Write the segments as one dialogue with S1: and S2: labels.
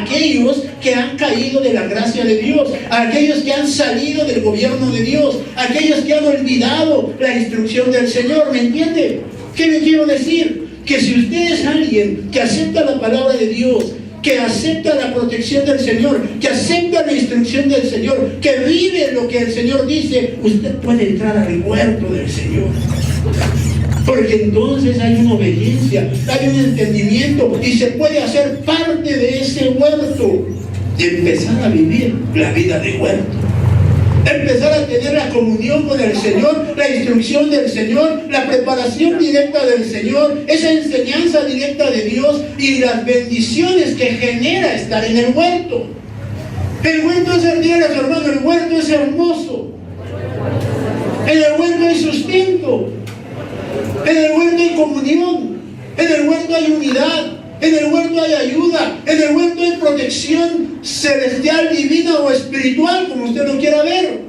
S1: a aquellos que han caído de la gracia de Dios, a aquellos que han salido del gobierno de Dios, a aquellos que han olvidado la instrucción del Señor. ¿Me entiende? ¿Qué le quiero decir? Que si usted es alguien que acepta la palabra de Dios, que acepta la protección del Señor, que acepta la instrucción del Señor, que vive lo que el Señor dice, usted puede entrar al huerto del Señor. Porque entonces hay una obediencia, hay un entendimiento y se puede hacer parte de ese huerto y empezar a vivir la vida de huerto. Empezar a tener la comunión con el Señor, la instrucción del Señor, la preparación directa del Señor, esa enseñanza directa de Dios y las bendiciones que genera estar en el huerto. El huerto es hermoso, hermano, el huerto es hermoso. En el huerto hay sustento, en el huerto hay comunión, en el huerto hay unidad, en el huerto hay ayuda, en el huerto hay protección celestial, divina o espiritual, como usted lo quiera ver.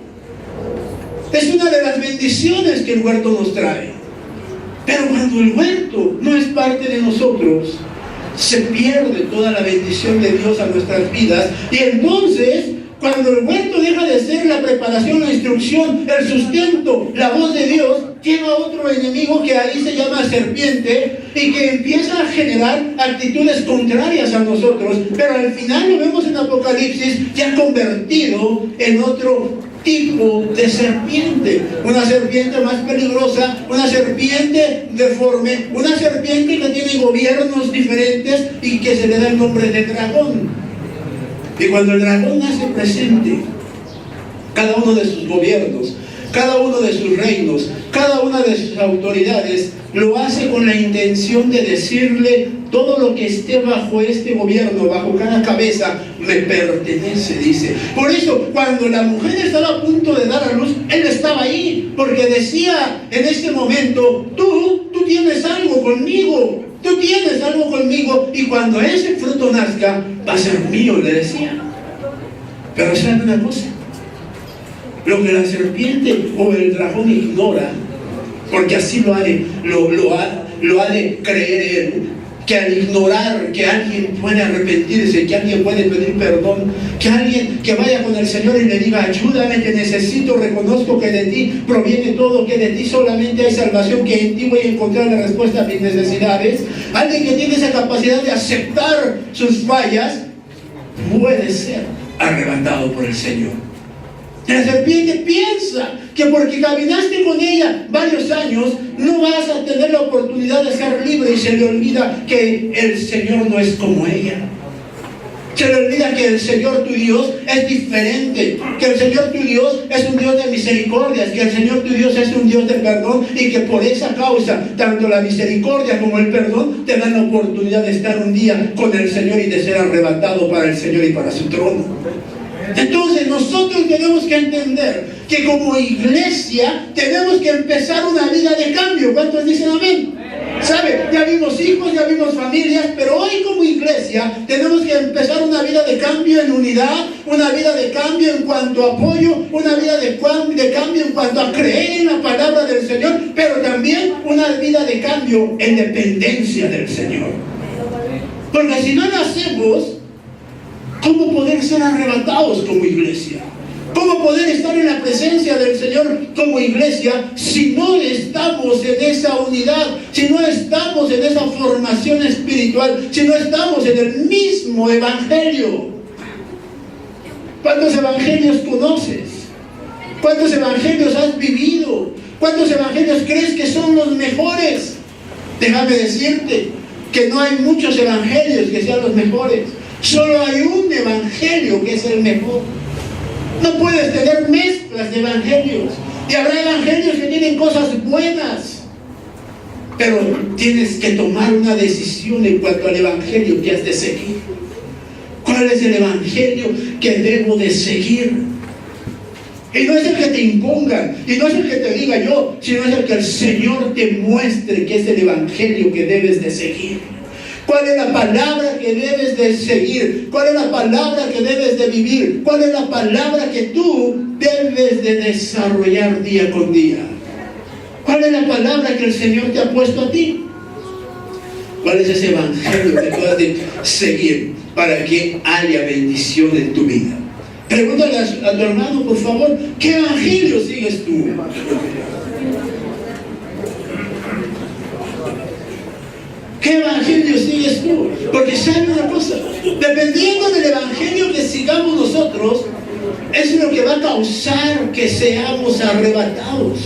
S1: Es una de las bendiciones que el huerto nos trae. Pero cuando el huerto no es parte de nosotros, se pierde toda la bendición de Dios a nuestras vidas. Y entonces, cuando el huerto deja de ser la preparación, la instrucción, el sustento, la voz de Dios, llega otro enemigo que ahí se llama serpiente y que empieza a generar actitudes contrarias a nosotros, pero al final lo vemos en Apocalipsis ya convertido en otro tipo de serpiente, una serpiente más peligrosa, una serpiente deforme, una serpiente que tiene gobiernos diferentes y que se le da el nombre de dragón. Y cuando el dragón hace presente cada uno de sus gobiernos, cada uno de sus reinos, cada una de sus autoridades, lo hace con la intención de decirle: todo lo que esté bajo este gobierno, bajo cada cabeza, me pertenece, dice. Por eso, cuando la mujer estaba a punto de dar a luz, él estaba ahí, porque decía en este momento: tú tienes algo conmigo, tú tienes algo conmigo, y cuando ese fruto nazca, va a ser mío, le decía. Pero ¿saben una cosa? Lo que la serpiente o el dragón ignora, porque así lo ha de creer él, que al ignorar que alguien puede arrepentirse, que alguien puede pedir perdón, que alguien que vaya con el Señor y le diga: ayúdame, te necesito, reconozco que de ti proviene todo, que de ti solamente hay salvación, que en ti voy a encontrar la respuesta a mis necesidades. Alguien que tiene esa capacidad de aceptar sus fallas puede ser arrebatado por el Señor. La serpiente piensa que porque caminaste con ella varios años no vas a tener la oportunidad de ser libre, y se le olvida que el Señor no es como ella. Se le olvida que el Señor tu Dios es diferente, que el Señor tu Dios es un Dios de misericordias, que el Señor tu Dios es un Dios de perdón, y que por esa causa, tanto la misericordia como el perdón te dan la oportunidad de estar un día con el Señor y de ser arrebatado para el Señor y para su trono. Entonces nosotros tenemos que entender que como iglesia tenemos que empezar una vida de cambio. ¿Cuántos dicen amén? ¿Sabe? Ya vimos hijos, ya vimos familias, pero hoy como iglesia tenemos que empezar una vida de cambio en unidad, una vida de cambio en cuanto a apoyo, una vida de cambio en cuanto a creer en la palabra del Señor, pero también una vida de cambio en dependencia del Señor. Porque si no lo hacemos, ¿cómo poder ser arrebatados como iglesia? ¿Cómo poder estar en la presencia del Señor como iglesia si no estamos en esa unidad, si no estamos en esa formación espiritual, si no estamos en el mismo evangelio? ¿Cuántos evangelios conoces? ¿Cuántos evangelios has vivido? ¿Cuántos evangelios crees que son los mejores? Déjame decirte que no hay muchos evangelios que sean los mejores. Solo hay un evangelio que es el mejor. No puedes tener mezclas de evangelios. Y habrá evangelios que tienen cosas buenas, pero tienes que tomar una decisión en cuanto al evangelio que has de seguir. ¿Cuál es el evangelio que debo de seguir? Y no es el que te impongan, y no es el que te diga yo, sino es el que el Señor te muestre que es el evangelio que debes de seguir. ¿Cuál es la palabra que debes de seguir? ¿Cuál es la palabra que debes de vivir? ¿Cuál es la palabra que tú debes de desarrollar día con día? ¿Cuál es la palabra que el Señor te ha puesto a ti? ¿Cuál es ese evangelio que tú has de seguir para que haya bendición en tu vida? Pregúntale a tu hermano, por favor, ¿qué evangelio sigues tú? ¿Qué evangelio sigues tú? Porque sabe una cosa, dependiendo del evangelio que sigamos nosotros, es lo que va a causar que seamos arrebatados.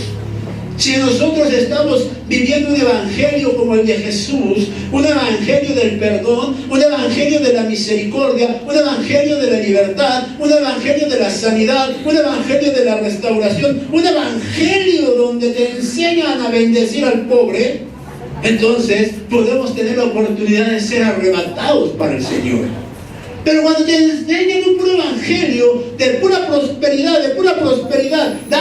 S1: Si nosotros estamos viviendo un evangelio como el de Jesús, un evangelio del perdón, un evangelio de la misericordia, un evangelio de la libertad, un evangelio de la sanidad, un evangelio de la restauración, un evangelio donde te enseñan a bendecir al pobre, entonces podemos tener la oportunidad de ser arrebatados para el Señor. Pero cuando te enseñan un puro evangelio de pura prosperidad, da,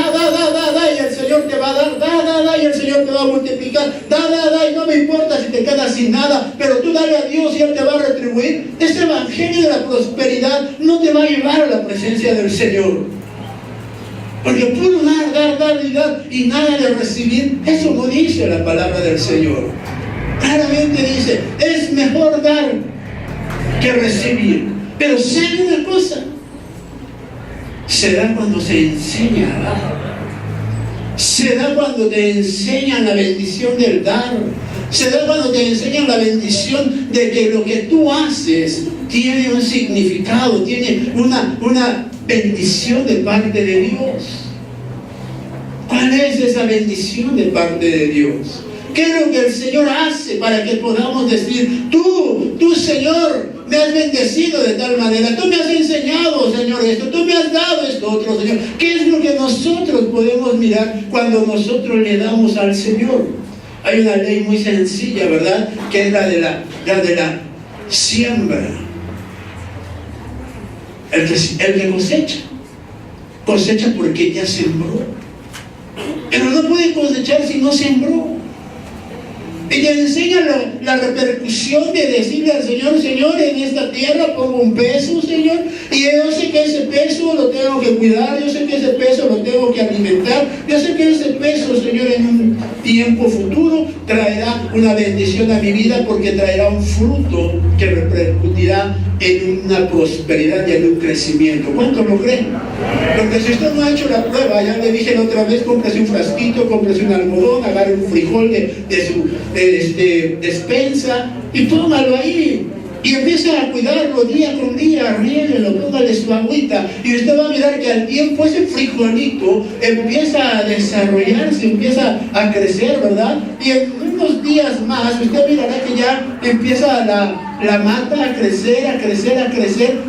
S1: y el Señor te va a dar, da, y el Señor te va a multiplicar, da, y no me importa si te quedas sin nada, pero tú dale a Dios y Él te va a retribuir. Ese evangelio de la prosperidad no te va a llevar a la presencia del Señor. Porque puro dar y nada de recibir, eso no dice la palabra del Señor. Claramente dice, es mejor dar que recibir. Pero ¿sabe una cosa? Se da cuando se enseña a dar. Se da cuando te enseñan la bendición del dar. Se da cuando te enseñan la bendición de que lo que tú haces tiene un significado, tiene una bendición de parte de Dios. ¿Cuál es esa bendición de parte de Dios? ¿Qué es lo que el Señor hace para que podamos decir, tú Señor, me has bendecido de tal manera, tú me has enseñado, Señor, esto, tú me has dado esto otro, Señor? ¿Qué es lo que nosotros podemos mirar cuando nosotros le damos al Señor? Hay una ley muy sencilla, ¿verdad? Que es la de la siembra. El que cosecha porque ya sembró. Pero no puede cosechar si no sembró. Y te enseña la repercusión de decirle al Señor, Señor, en esta tierra pongo un peso, Señor, y yo sé que ese peso lo tengo que cuidar, yo sé que ese peso lo tengo que alimentar, yo sé que ese peso, Señor, en un tiempo futuro traerá una bendición a mi vida, porque traerá un fruto que repercutirá en una prosperidad y en un crecimiento. ¿Cuánto lo creen? Porque si usted no ha hecho la prueba, ya le dije la otra vez, cómprese un frasquito, cómprese un algodón, agarre un frijol de su despensa y póngalo ahí. Y empieza a cuidarlo día con día, riéguelo, póngale su agüita. Y usted va a mirar que al tiempo ese frijolito empieza a desarrollarse, empieza a crecer, ¿verdad? Y en unos días más usted mirará que ya empieza la mata a crecer,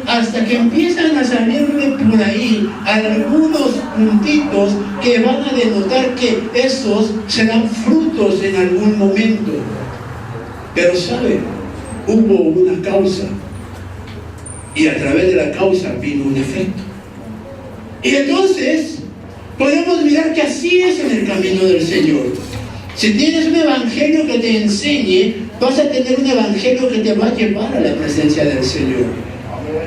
S1: hasta que empiezan a salirle por ahí algunos puntitos que van a denotar que esos serán frutos en algún momento. Pero ¿sabe? Hubo una causa, y a través de la causa vino un efecto. Y entonces podemos mirar que así es en el camino del Señor. Si tienes un evangelio que te enseñe, vas a tener un evangelio que te va a llevar a la presencia del Señor.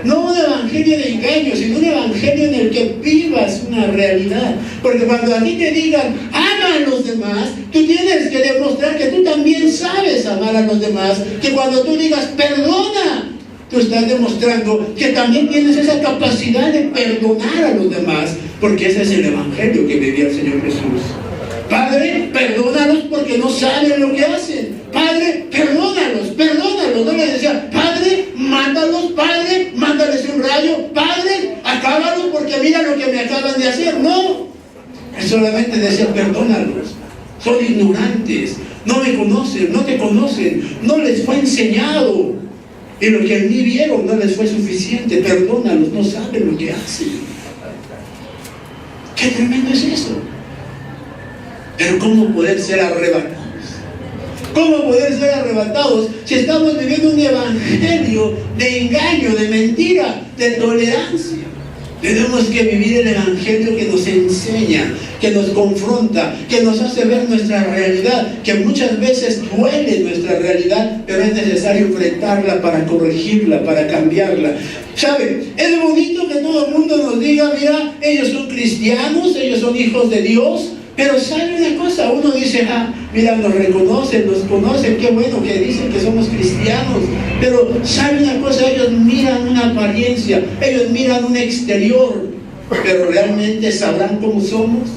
S1: No un evangelio de engaño, sino un evangelio en el que vivas una realidad. Porque cuando a ti te digan, ama a los demás, tú tienes que demostrar que tú también sabes amar a los demás. Que cuando tú digas, perdona, tú estás demostrando que también tienes esa capacidad de perdonar a los demás. Porque ese es el evangelio que vivía el Señor Jesús. Padre, perdónalos porque no saben lo que hacen. Padre, perdónalos. No les decía, Padre, mátalos, Padre, mándales un rayo, Padre, acábalos porque mira lo que me acaban de hacer. No, él solamente decía, perdónalos. Son ignorantes, no me conocen, no te conocen, no les fue enseñado. Y lo que en mí vieron no les fue suficiente. Perdónalos, no saben lo que hacen. Qué tremendo es eso. Pero ¿cómo poder ser arrebatados? ¿Cómo poder ser arrebatados si estamos viviendo un evangelio de engaño, de mentira, de tolerancia? Tenemos que vivir el evangelio que nos enseña, que nos confronta, que nos hace ver nuestra realidad, que muchas veces duele nuestra realidad, pero es necesario enfrentarla para corregirla, para cambiarla. ¿Sabe? Es bonito que todo el mundo nos diga, mira, ellos son cristianos, ellos son hijos de Dios. Pero ¿sabe una cosa? Uno dice, mira, nos reconocen, nos conocen, qué bueno que dicen que somos cristianos, pero ¿saben una cosa? Ellos miran una apariencia, ellos miran un exterior, pero realmente sabrán cómo somos,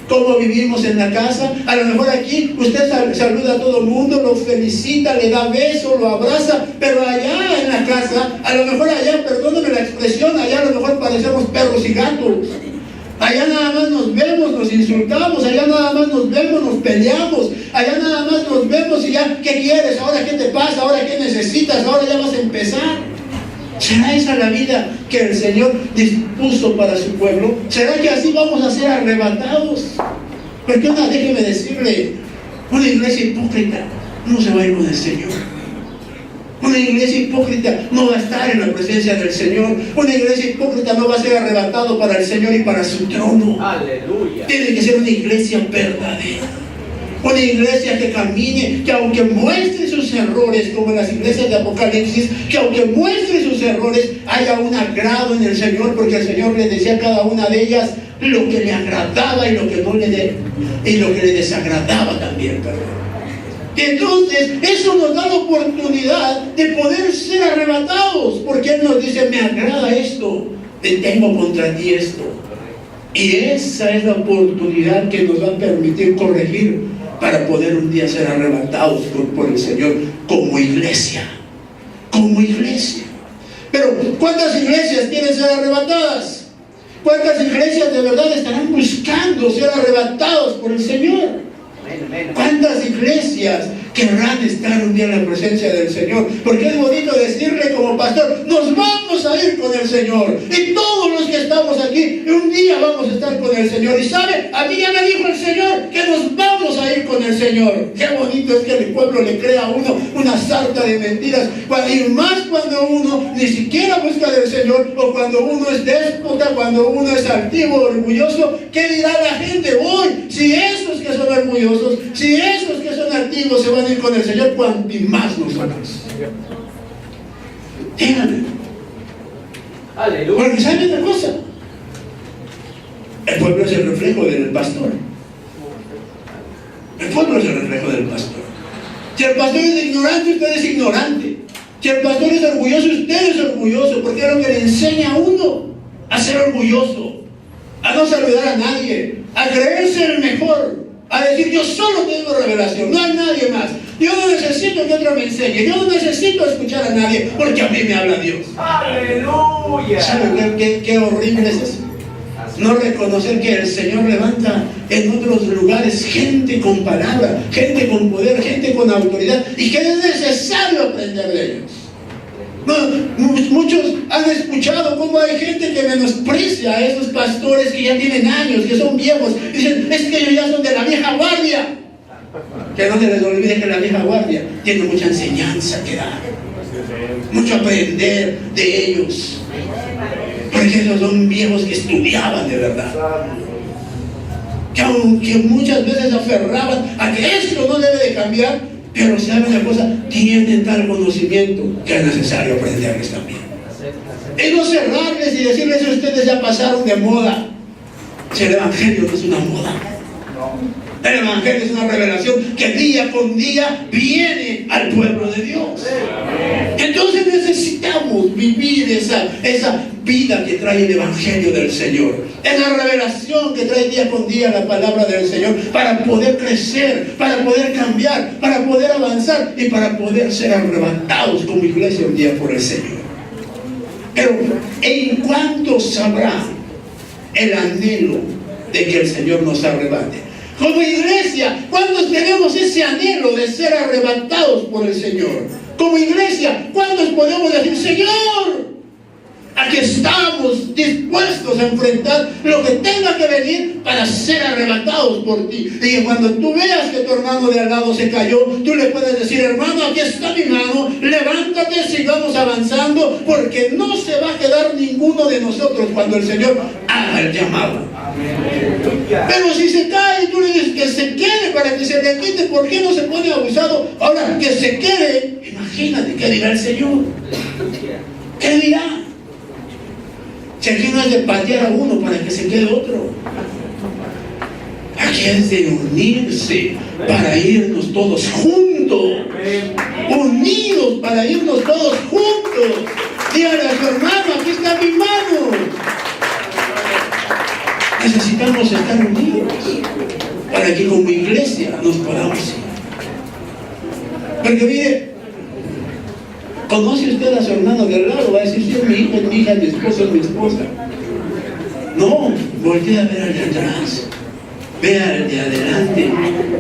S1: cómo vivimos en la casa. A lo mejor aquí usted saluda a todo el mundo, lo felicita, le da besos, lo abraza, pero allá en la casa, a lo mejor allá, perdónenme la expresión, allá a lo mejor parecemos perros y gatos. Allá nada más nos vemos, nos insultamos, allá nada más nos vemos, nos peleamos, allá nada más nos vemos y ya, ¿qué quieres? ¿Ahora qué te pasa? ¿Ahora qué necesitas? ¿Ahora ya vas a empezar? ¿Será esa la vida que el Señor dispuso para su pueblo? ¿Será que así vamos a ser arrebatados? Porque déjeme decirle, una iglesia hipócrita no se va a ir con el Señor. Una iglesia hipócrita no va a estar en la presencia del Señor. Una iglesia hipócrita no va a ser arrebatado para el Señor y para su trono.
S2: Aleluya.
S1: Tiene que ser una iglesia verdadera. Una iglesia que camine, que aunque muestre sus errores, como en las iglesias de Apocalipsis, que aunque muestre sus errores, haya un agrado en el Señor, porque el Señor le decía a cada una de ellas lo que le agradaba y lo que le desagradaba también, perdón. Entonces, eso nos da la oportunidad de poder ser arrebatados, porque Él nos dice, me agrada esto, te tengo contra ti esto. Y esa es la oportunidad que nos va a permitir corregir para poder un día ser arrebatados por el Señor como iglesia. Como iglesia. Pero, ¿cuántas iglesias quieren ser arrebatadas? ¿Cuántas iglesias de verdad estarán buscando ser arrebatados por el Señor? ¿Cuántas iglesias querrán estar un día en la presencia del Señor? Porque es bonito decirle como pastor, nos vamos a ir con el Señor. Y todos los que estamos aquí, un día vamos a estar con el Señor. Y sabe, a mí ya me dijo el Señor que nos vamos a ir con el Señor. Qué bonito es que el pueblo le crea a uno una sarta de mentiras. Y más cuando uno ni siquiera busca del Señor, o cuando uno es déspota, cuando uno es altivo, orgulloso. ¿Qué dirá la gente hoy? Si esos que son orgullosos, si esos que son altivos se van a ir con el Señor, cuanto más nosotros. Díganme.
S2: Aleluya.
S1: Porque ¿saben una cosa? El pueblo es el reflejo del pastor. El pueblo es el reflejo del pastor. Si el pastor es ignorante, usted es ignorante. Si el pastor es orgulloso, usted es orgulloso, porque es lo que le enseña a uno a ser orgulloso, a no saludar a nadie, a creerse el mejor, a decir, yo solo tengo revelación, no hay nadie más. Yo no necesito que otro me enseñe, yo no necesito escuchar a nadie, porque a mí me habla Dios.
S2: ¡Aleluya!
S1: ¿Saben qué horrible es eso? No reconocer que el Señor levanta en otros lugares gente con palabra, gente con poder, gente con autoridad, y que es necesario aprender de ellos. No, muchos han escuchado cómo hay gente que menosprecia a esos pastores que ya tienen años, que son viejos. Dicen, es que ellos ya son de la vieja guardia. Que no se les olvide que la vieja guardia tiene mucha enseñanza que dar, mucho aprender de ellos, porque esos son viejos que estudiaban de verdad, que aunque muchas veces aferraban a que esto no debe de cambiar, pero saben una cosa, tienen tal conocimiento que es necesario aprenderles también. Y no cerrarles y decirles, ustedes ya pasaron de moda. Si el Evangelio no es una moda, el Evangelio es una revelación que día con día viene al pueblo de Dios. Entonces necesitamos vivir esa vida que trae el Evangelio del Señor, esa revelación que trae día con día la palabra del Señor, para poder crecer, para poder cambiar, para poder avanzar y para poder ser arrebatados como iglesia un día por el Señor. Pero ¿en cuánto sabrá el anhelo de que el Señor nos arrebate? Como iglesia, ¿cuántos tenemos ese anhelo de ser arrebatados por el Señor? Como iglesia, ¿cuántos podemos decir, Señor, aquí estamos dispuestos a enfrentar lo que tenga que venir para ser arrebatados por ti? Y que cuando tú veas que tu hermano de al lado se cayó, tú le puedes decir, hermano, aquí está mi mano, levántate, sigamos avanzando, porque no se va a quedar ninguno de nosotros cuando el Señor haga el llamado. Pero si se cae y tú le dices que se quede para que se le quite, ¿por qué no se pone abusado? Ahora, que se quede, imagínate, ¿qué dirá el Señor? ¿Qué dirá? Si aquí no es de patear a uno para que se quede otro. Aquí Aquí es de unirse para irnos todos juntos. Unidos para irnos todos juntos. Dígale a su hermano, aquí está mi mano. Necesitamos estar unidos para que como iglesia nos podamos ir. Porque mire, ¿conoce usted a su hermano de al lado? Va a decir, sí, es mi hijo, es mi hija, es mi esposo, es mi esposa. No, voltea a ver al de atrás, vea al de adelante,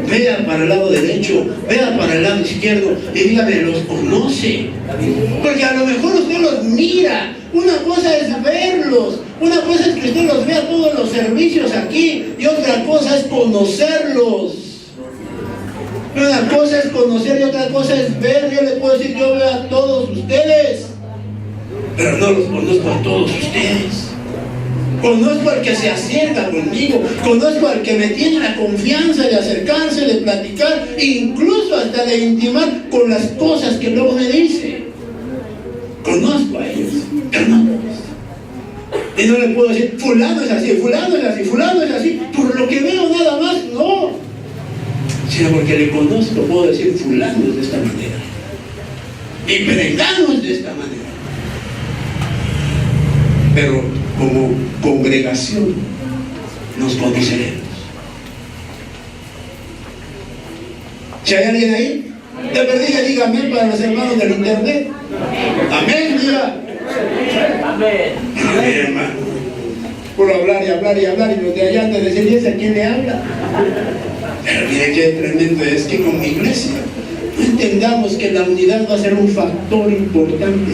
S1: vea para el lado derecho, vea para el lado izquierdo y dígame, ¿los conoce? Porque a lo mejor usted los mira. Una cosa es verlos, una cosa es que usted los vea todos los servicios aquí y otra cosa es conocerlos. Una cosa es conocer y otra cosa es ver. Yo le puedo decir, yo veo a todos ustedes, pero no los conozco a todos ustedes. Conozco al que se acerca conmigo, conozco al que me tiene la confianza de acercarse, de platicar, incluso hasta de intimar con las cosas que luego me dice. Conozco a ellos, pero no todos. Y no le puedo decir, fulano es así, fulano es así, fulano es así, por lo que veo nada más, no. Sino porque le conozco, puedo decir, fulano es de esta manera. Y perengano es de esta manera. Pero como congregación nos conoceremos. Si hay alguien ahí, de verdad diga amén para los hermanos del internet. Amén, diga.
S2: Amén.
S1: Amén, hermano. Por hablar y hablar y hablar y los de allá te decían, ¿y ese a quién le habla? Pero mire qué tremendo es que como iglesia no entendamos que la unidad va a ser un factor importante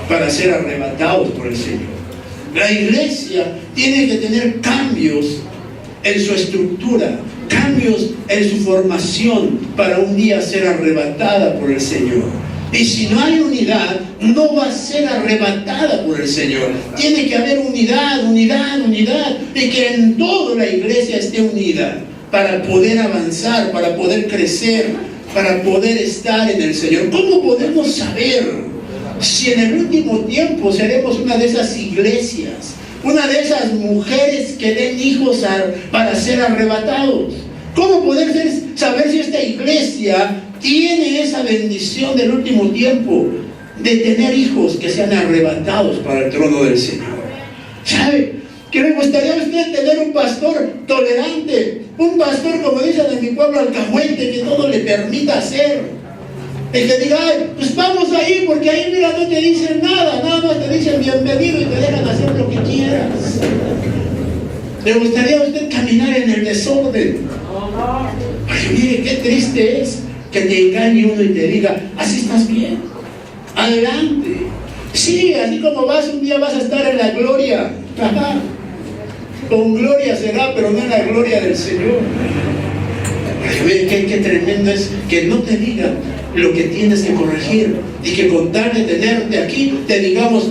S1: para ser arrebatados por el Señor. La iglesia tiene que tener cambios en su estructura, cambios en su formación para un día ser arrebatada por el Señor. Y si no hay unidad, no va a ser arrebatada por el Señor. Tiene que haber unidad, unidad, unidad, y que en toda la iglesia esté unida para poder avanzar, para poder crecer, para poder estar en el Señor. ¿Cómo podemos saber si en el último tiempo seremos una de esas iglesias, una de esas mujeres que den hijos para ser arrebatados? ¿Cómo poder saber si esta iglesia tiene esa bendición del último tiempo de tener hijos que sean arrebatados para el trono del Señor? ¿Sabe? Que me gustaría a usted tener un pastor tolerante, un pastor, como dicen en mi pueblo, alcahuete, que todo le permita hacer. El que diga, ay, pues vamos ahí, porque ahí mira, no te dicen nada, nada más te dicen bienvenido y te dejan hacer lo que quieras. ¿Le gustaría a usted caminar en el desorden? Porque mire, qué triste es que te engañe uno y te diga, así estás bien, adelante. Sí, así como vas, un día vas a estar en la gloria. Ajá. Con gloria será, pero no en la gloria del Señor. Porque qué tremendo es que no te diga lo que tienes que corregir y que con tal de tenerte aquí te digamos,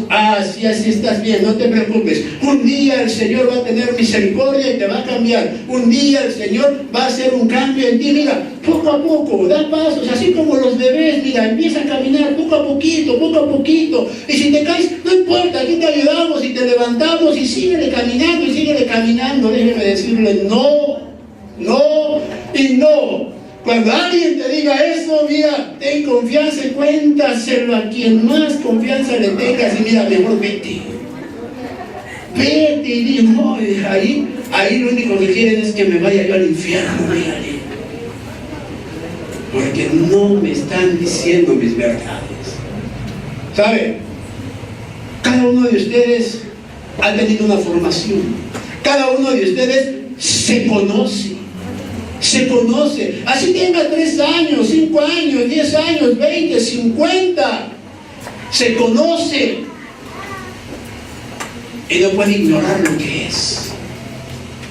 S1: sí, así estás bien, no te preocupes. Un día el Señor va a tener misericordia y te va a cambiar. Un día el Señor va a hacer un cambio en ti. Mira, poco a poco, da pasos, así como los bebés, mira, empieza a caminar poco a poquito, poco a poquito. Y si te caes, no importa, aquí te ayudamos y te levantamos y síguele caminando y síguele caminando. Déjeme decirle, no, no y no. Cuando alguien te diga eso, mira, ten confianza y cuéntaselo a quien más confianza le tengas y mira, mejor vete. Vete y di, no, ahí lo único que quieren es que me vaya yo al infierno, dígale. Porque no me están diciendo mis verdades. ¿Sabe? Cada uno de ustedes ha tenido una formación. Cada uno de ustedes se conoce. Se conoce, así tenga 3 años, 5 años, 10 años, 20, 50, se conoce y no puede ignorar lo que es.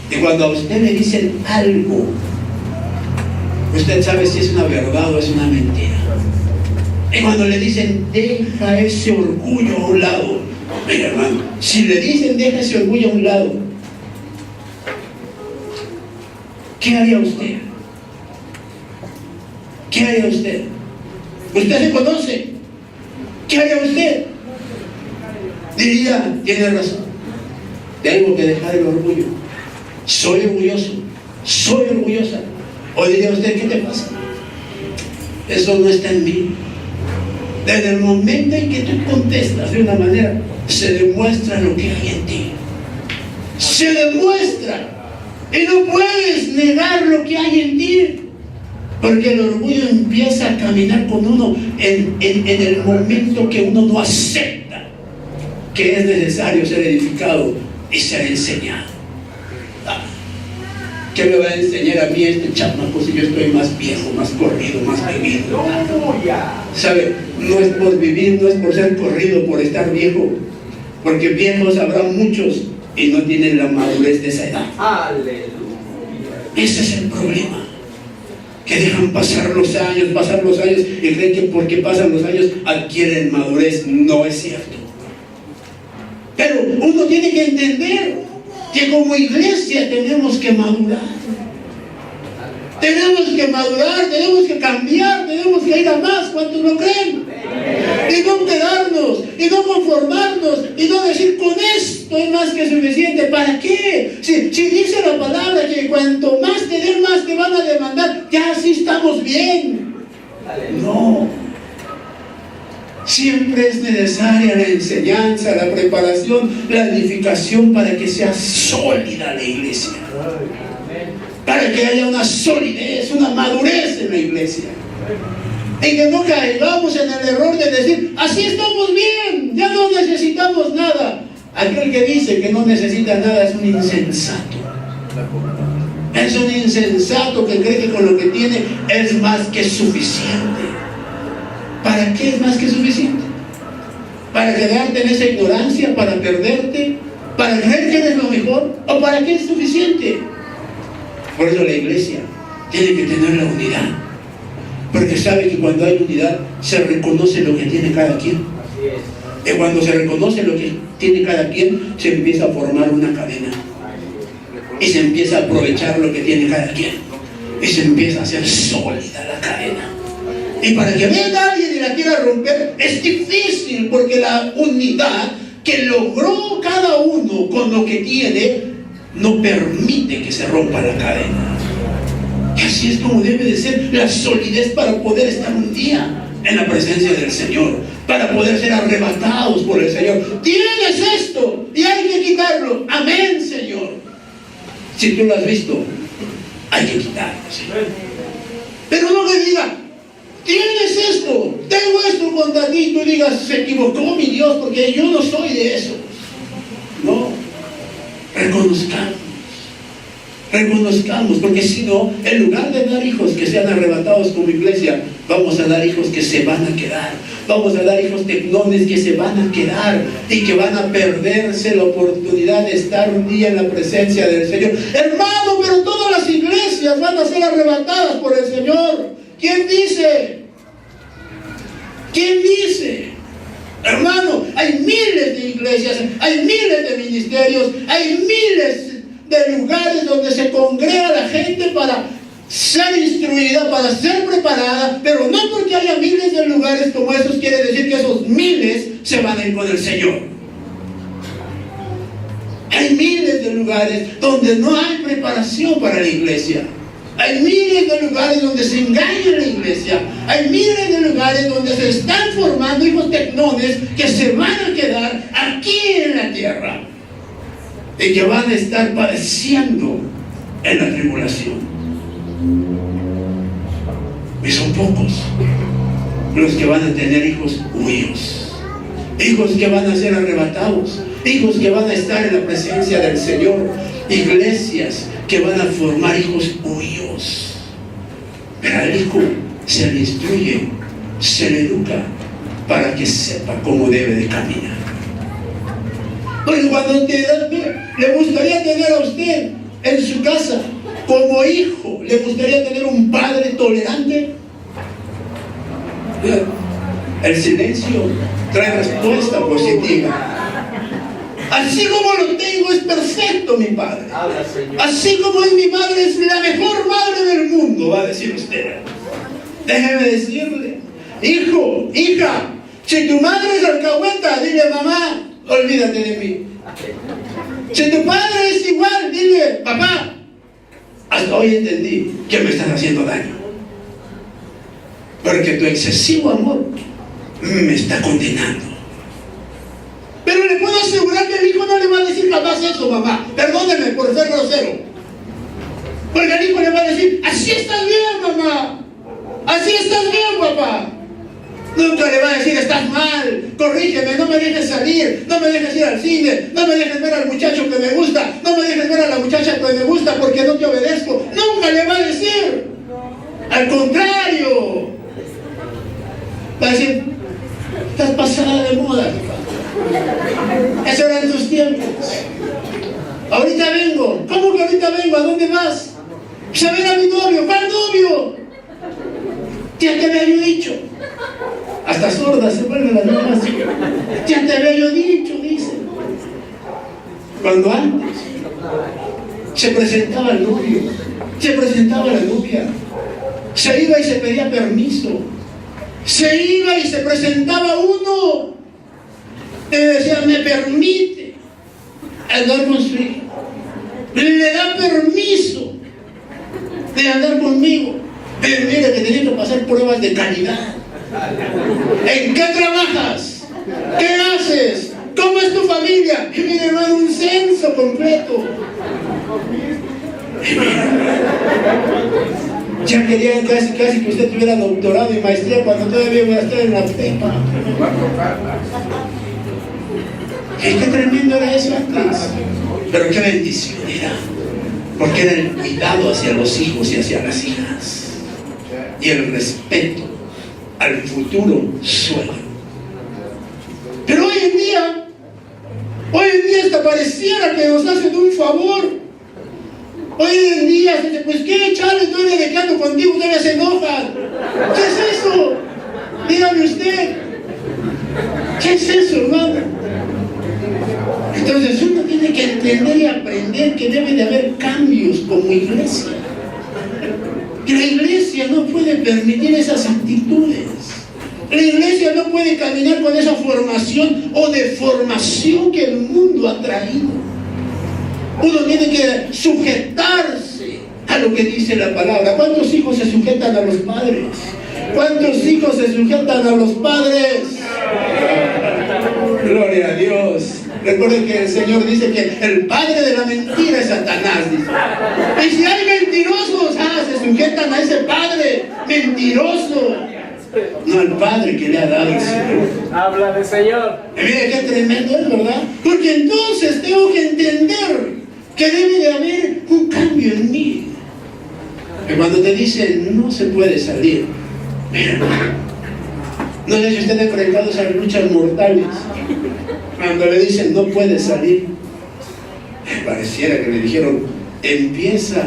S1: Y cuando a usted le dicen algo, usted sabe si es una verdad o es una mentira. Y cuando le dicen, deja ese orgullo a un lado, mira hermano, si le dicen deja ese orgullo a un lado, ¿qué haría usted? ¿Qué haría usted? Usted se conoce. ¿Qué haría usted? Diría, tiene razón. Tengo que dejar el orgullo. Soy orgulloso. Soy orgullosa. O diría usted, ¿qué te pasa? Eso no está en mí. Desde el momento en que tú contestas de una manera, se demuestra lo que hay en ti. Se demuestra. Y no puedes negar lo que hay en ti. Porque el orgullo empieza a caminar con uno en el momento que uno no acepta que es necesario ser edificado y ser enseñado. ¿Qué me va a enseñar a mí este chamaco si yo estoy más viejo, más corrido, más vivido? ¿Sabe? No es por vivir, no es por ser corrido, por estar viejo. Porque viejos habrá muchos y no tienen la madurez de esa edad.
S2: Aleluya.
S1: Ese es el problema. Que dejan pasar los años y creen que porque pasan los años adquieren madurez. No es cierto. Pero uno tiene que entender que como iglesia tenemos que madurar. Tenemos que madurar, tenemos que cambiar, tenemos que ir a más. ¿Cuántos lo creen? Y no quedarnos, y no conformarnos, y no decir con esto es más que suficiente. ¿Para qué? Si dice la palabra que cuanto más te den, más te van a demandar, ya así estamos bien. No. Siempre es necesaria la enseñanza, la preparación, la edificación para que sea sólida la iglesia. Para que haya una solidez, una madurez en la iglesia. Y que no caigamos en el error de decir, así estamos bien, ya no necesitamos nada. Aquel que dice que no necesita nada es un insensato. Es un insensato que cree que con lo que tiene es más que suficiente. ¿Para qué es más que suficiente? ¿Para quedarte en esa ignorancia? ¿Para perderte? ¿Para creer que eres lo mejor? ¿O para qué es suficiente? Por eso la iglesia tiene que tener la unidad. Porque sabe que cuando hay unidad se reconoce lo que tiene cada quien. Y cuando se reconoce lo que tiene cada quien, se empieza a formar una cadena. Y se empieza a aprovechar lo que tiene cada quien. Y se empieza a hacer sólida la cadena. Y para que venga alguien y la quiera romper, es difícil, porque la unidad que logró cada uno con lo que tiene no permite que se rompa la cadena. Y así es como debe de ser la solidez para poder estar un día en la presencia del Señor, para poder ser arrebatados por el Señor. Tienes esto y hay que quitarlo. Amén, Señor. Si tú lo has visto, hay que quitarlo, Señor. Pero no que diga, tienes esto, tengo esto contra ti, y tú digas, se equivocó mi Dios, porque yo no soy de eso. No, reconozcamos, porque si no, en lugar de dar hijos que sean arrebatados como iglesia, vamos a dar hijos que se van a quedar, vamos a dar hijos tecnones que se van a quedar y que van a perderse la oportunidad de estar un día en la presencia del Señor. Hermano, pero todas las iglesias van a ser arrebatadas por el Señor. ¿Quién dice? ¿Quién dice? Hermano, hay miles de iglesias, hay miles de ministerios, hay miles de lugares donde se congrega la gente para ser instruida, para ser preparada, pero no porque haya miles de lugares como esos quiere decir que esos miles se van a ir con el Señor. Hay miles de lugares donde no hay preparación para la iglesia. Hay miles de lugares donde se engaña la iglesia. Hay miles de lugares donde se están formando hijos tecnones que se van a quedar aquí en la tierra y que van a estar padeciendo en la tribulación. Y son pocos los que van a tener hijos huyos, hijos que van a ser arrebatados, hijos que van a estar en la presencia del Señor, iglesias que van a formar hijos huyos. Pero al hijo se le instruye, se le educa para que sepa cómo debe de caminar. Porque cuando le gustaría tener a usted en su casa como hijo, le gustaría tener un padre tolerante. El silencio trae respuesta positiva. Así como lo tengo es perfecto mi padre. Así como es mi madre, es la mejor madre del mundo, va a decir usted. Déjeme decirle, hijo, hija, si tu madre es alcahueta, dile mamá, olvídate de mí. Si tu padre es igual, dile papá, Hasta hoy entendí que me estás haciendo daño. Porque tu excesivo amor me está condenando. Pero le puedo asegurar que el hijo no le va a decir jamás eso, mamá. Perdóneme por ser grosero. Porque el hijo le va a decir, así estás bien, mamá. Así estás bien, papá. Nunca le va a decir, estás mal, corrígeme, no me dejes salir, no me dejes ir al cine, no me dejes ver al muchacho que me gusta, no me dejes ver a la muchacha que me gusta porque no te obedezco. Nunca le va a decir. Al contrario, va a decir, estás pasada de moda, papá. Eso eran tus tiempos. Ahorita vengo. ¿Cómo que ahorita vengo? ¿A dónde vas? Pues a ver a mi novio. ¿Cuál novio? Ya te había yo dicho. Hasta sorda se vuelven las mamás. Ya te había yo dicho, dice. Cuando antes se presentaba el novio, se presentaba la novia, se iba y se pedía permiso, se iba y se presentaba uno, y decía, me permite andar con su hijo, le da permiso de andar conmigo. Pero mira que tenía que pasar pruebas de calidad. ¿En qué trabajas? ¿Qué haces? ¿Cómo es tu familia? Y mire, hermano, un censo completo. Ya quería casi que usted tuviera doctorado y maestría cuando todavía iba a estar en la prepa. Qué tremendo era eso antes. Pero qué bendición era. Porque era el cuidado hacia los hijos y hacia las hijas. Y el respeto al futuro suegro. Pero hoy en día hasta pareciera que nos hacen un favor. Hoy en día, pues qué, chale, estoy dedicando contigo, ustedes se enojan. ¿Qué es eso? Dígame usted. ¿Qué es eso, hermano? Entonces uno tiene que entender y aprender que debe de haber cambios como iglesia. Que la iglesia no puede permitir esas actitudes. La iglesia no puede caminar con esa formación o deformación que el mundo ha traído. Uno tiene que sujetarse a lo que dice la palabra. ¿Cuántos hijos se sujetan a los padres? ¿Cuántos hijos se sujetan a los padres? Gloria a Dios. Recuerden que el Señor dice que el padre de la mentira es Satanás, dice. Y si hay mentirosos, se sujetan a ese padre mentiroso, no al padre que le ha dado el Señor.
S2: Habla del Señor.
S1: Y mire qué tremendo es, ¿verdad? Porque entonces tengo que entender que debe de haber un cambio en mí. Que cuando te dicen no se puede salir, mira, no sé si usted ha enfrentado esas luchas mortales. Cuando le dicen no puede salir, pareciera que le dijeron, empieza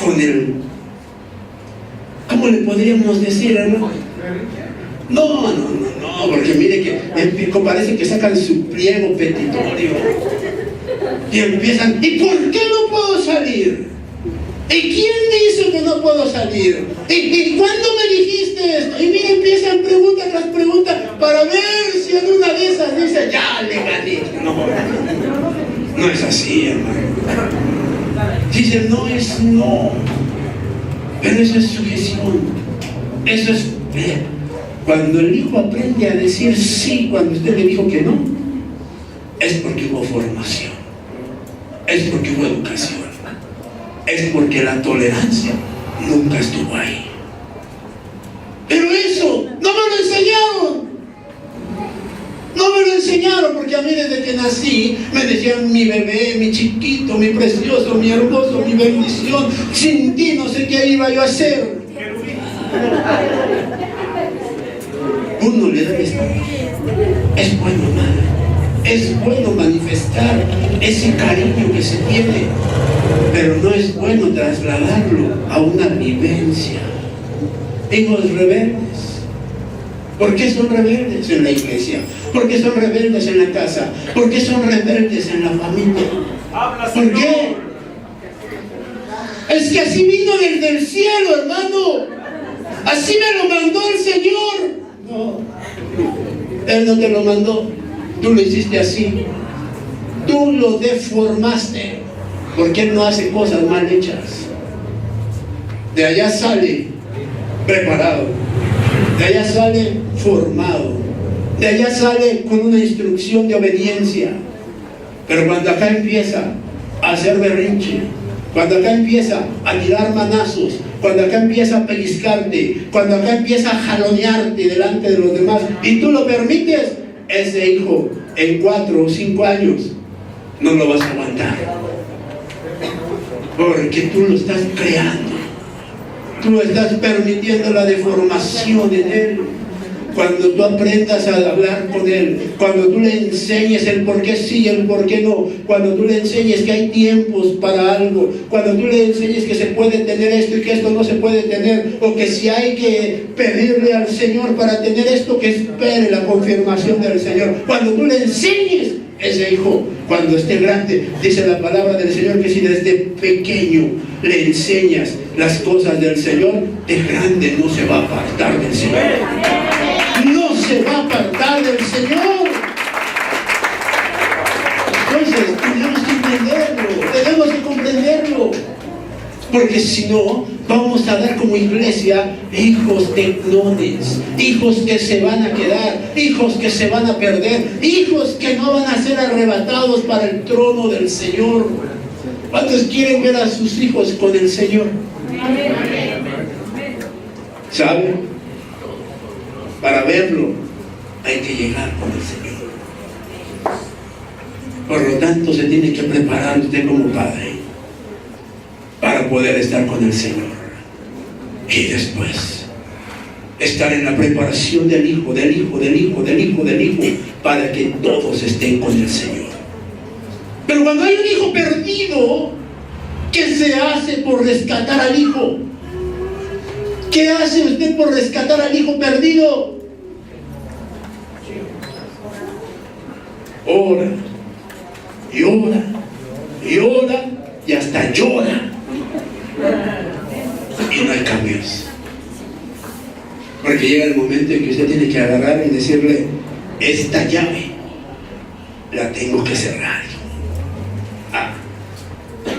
S1: con el, ¿cómo le podríamos decir, hermano? No, porque mire que parece que sacan su pliego petitorio y empiezan, ¿y por qué no puedo salir? ¿Y quién dice que no puedo salir? ¿Y cuándo me dijiste esto? Y mira, empiezan preguntas tras preguntas para ver si en una de esas dice, ya le gané. No es así, hermano. Dice, no es no. Pero eso es sujeción. Eso es cuando el hijo aprende a decir sí cuando usted le dijo que no, es porque hubo formación, es porque hubo educación, es porque la tolerancia nunca estuvo ahí. Pero eso no me lo enseñaron. No me lo enseñaron, porque a mí desde que nací me decían mi bebé, mi chiquito, mi precioso, mi hermoso, mi bendición. Sin ti no sé qué iba yo a hacer. Uno le da esto. Es bueno, madre. Es bueno manifestar ese cariño que se tiene, pero no es bueno trasladarlo a una vivencia. Hijos rebeldes. ¿Por qué son rebeldes en la iglesia? ¿Por qué son rebeldes en la casa? ¿Por qué son rebeldes en la familia? ¿Por qué? Es que así vino desde el cielo, hermano. Así me lo mandó el Señor. No, Él no te lo mandó. Tú lo hiciste así. Tú lo deformaste. porque Él no hace cosas mal hechas. De allá sale preparado, de allá sale formado, de allá sale con una instrucción de obediencia. Pero cuando acá empieza a hacer berrinche, cuando acá empieza a tirar manazos, cuando acá empieza a pellizcarte, cuando acá empieza a jalonearte delante de los demás y tú lo permites, ese hijo en 4 o 5 años no lo vas a aguantar, porque tú lo estás creando, tú estás permitiendo la deformación en él. Cuando tú aprendas a hablar con él, cuando tú le enseñes el por qué sí y el por qué no, cuando tú le enseñes que hay tiempos para algo, cuando tú le enseñes que se puede tener esto y que esto no se puede tener, o que si hay que pedirle al Señor para tener esto, que espere la confirmación del Señor. Cuando tú le enseñes, ese hijo, cuando esté grande, dice la palabra del Señor que si desde pequeño le enseñas las cosas del Señor, de grande no se va a apartar del Señor. No se va a apartar del Señor. Entonces tenemos que comprenderlo, porque si no, vamos a dar como iglesia hijos tecnones, hijos que se van a quedar, hijos que se van a perder, hijos que no van a ser arrebatados para el trono del Señor. ¿Cuántos quieren ver a sus hijos con el Señor? ¿Saben? Para verlo hay que llegar con el Señor. Por lo tanto, se tiene que preparar usted como padre para poder estar con el Señor. Y después estar en la preparación del hijo, para que todos estén con el Señor. Pero cuando hay un hijo perdido, ¿qué se hace por rescatar al hijo? ¿Qué hace usted por rescatar al hijo perdido? Ora, y ora, y ora, y hasta llora. Y no hay cambios. Porque llega el momento en que usted tiene que agarrar y decirle: esta llave la tengo que cerrar.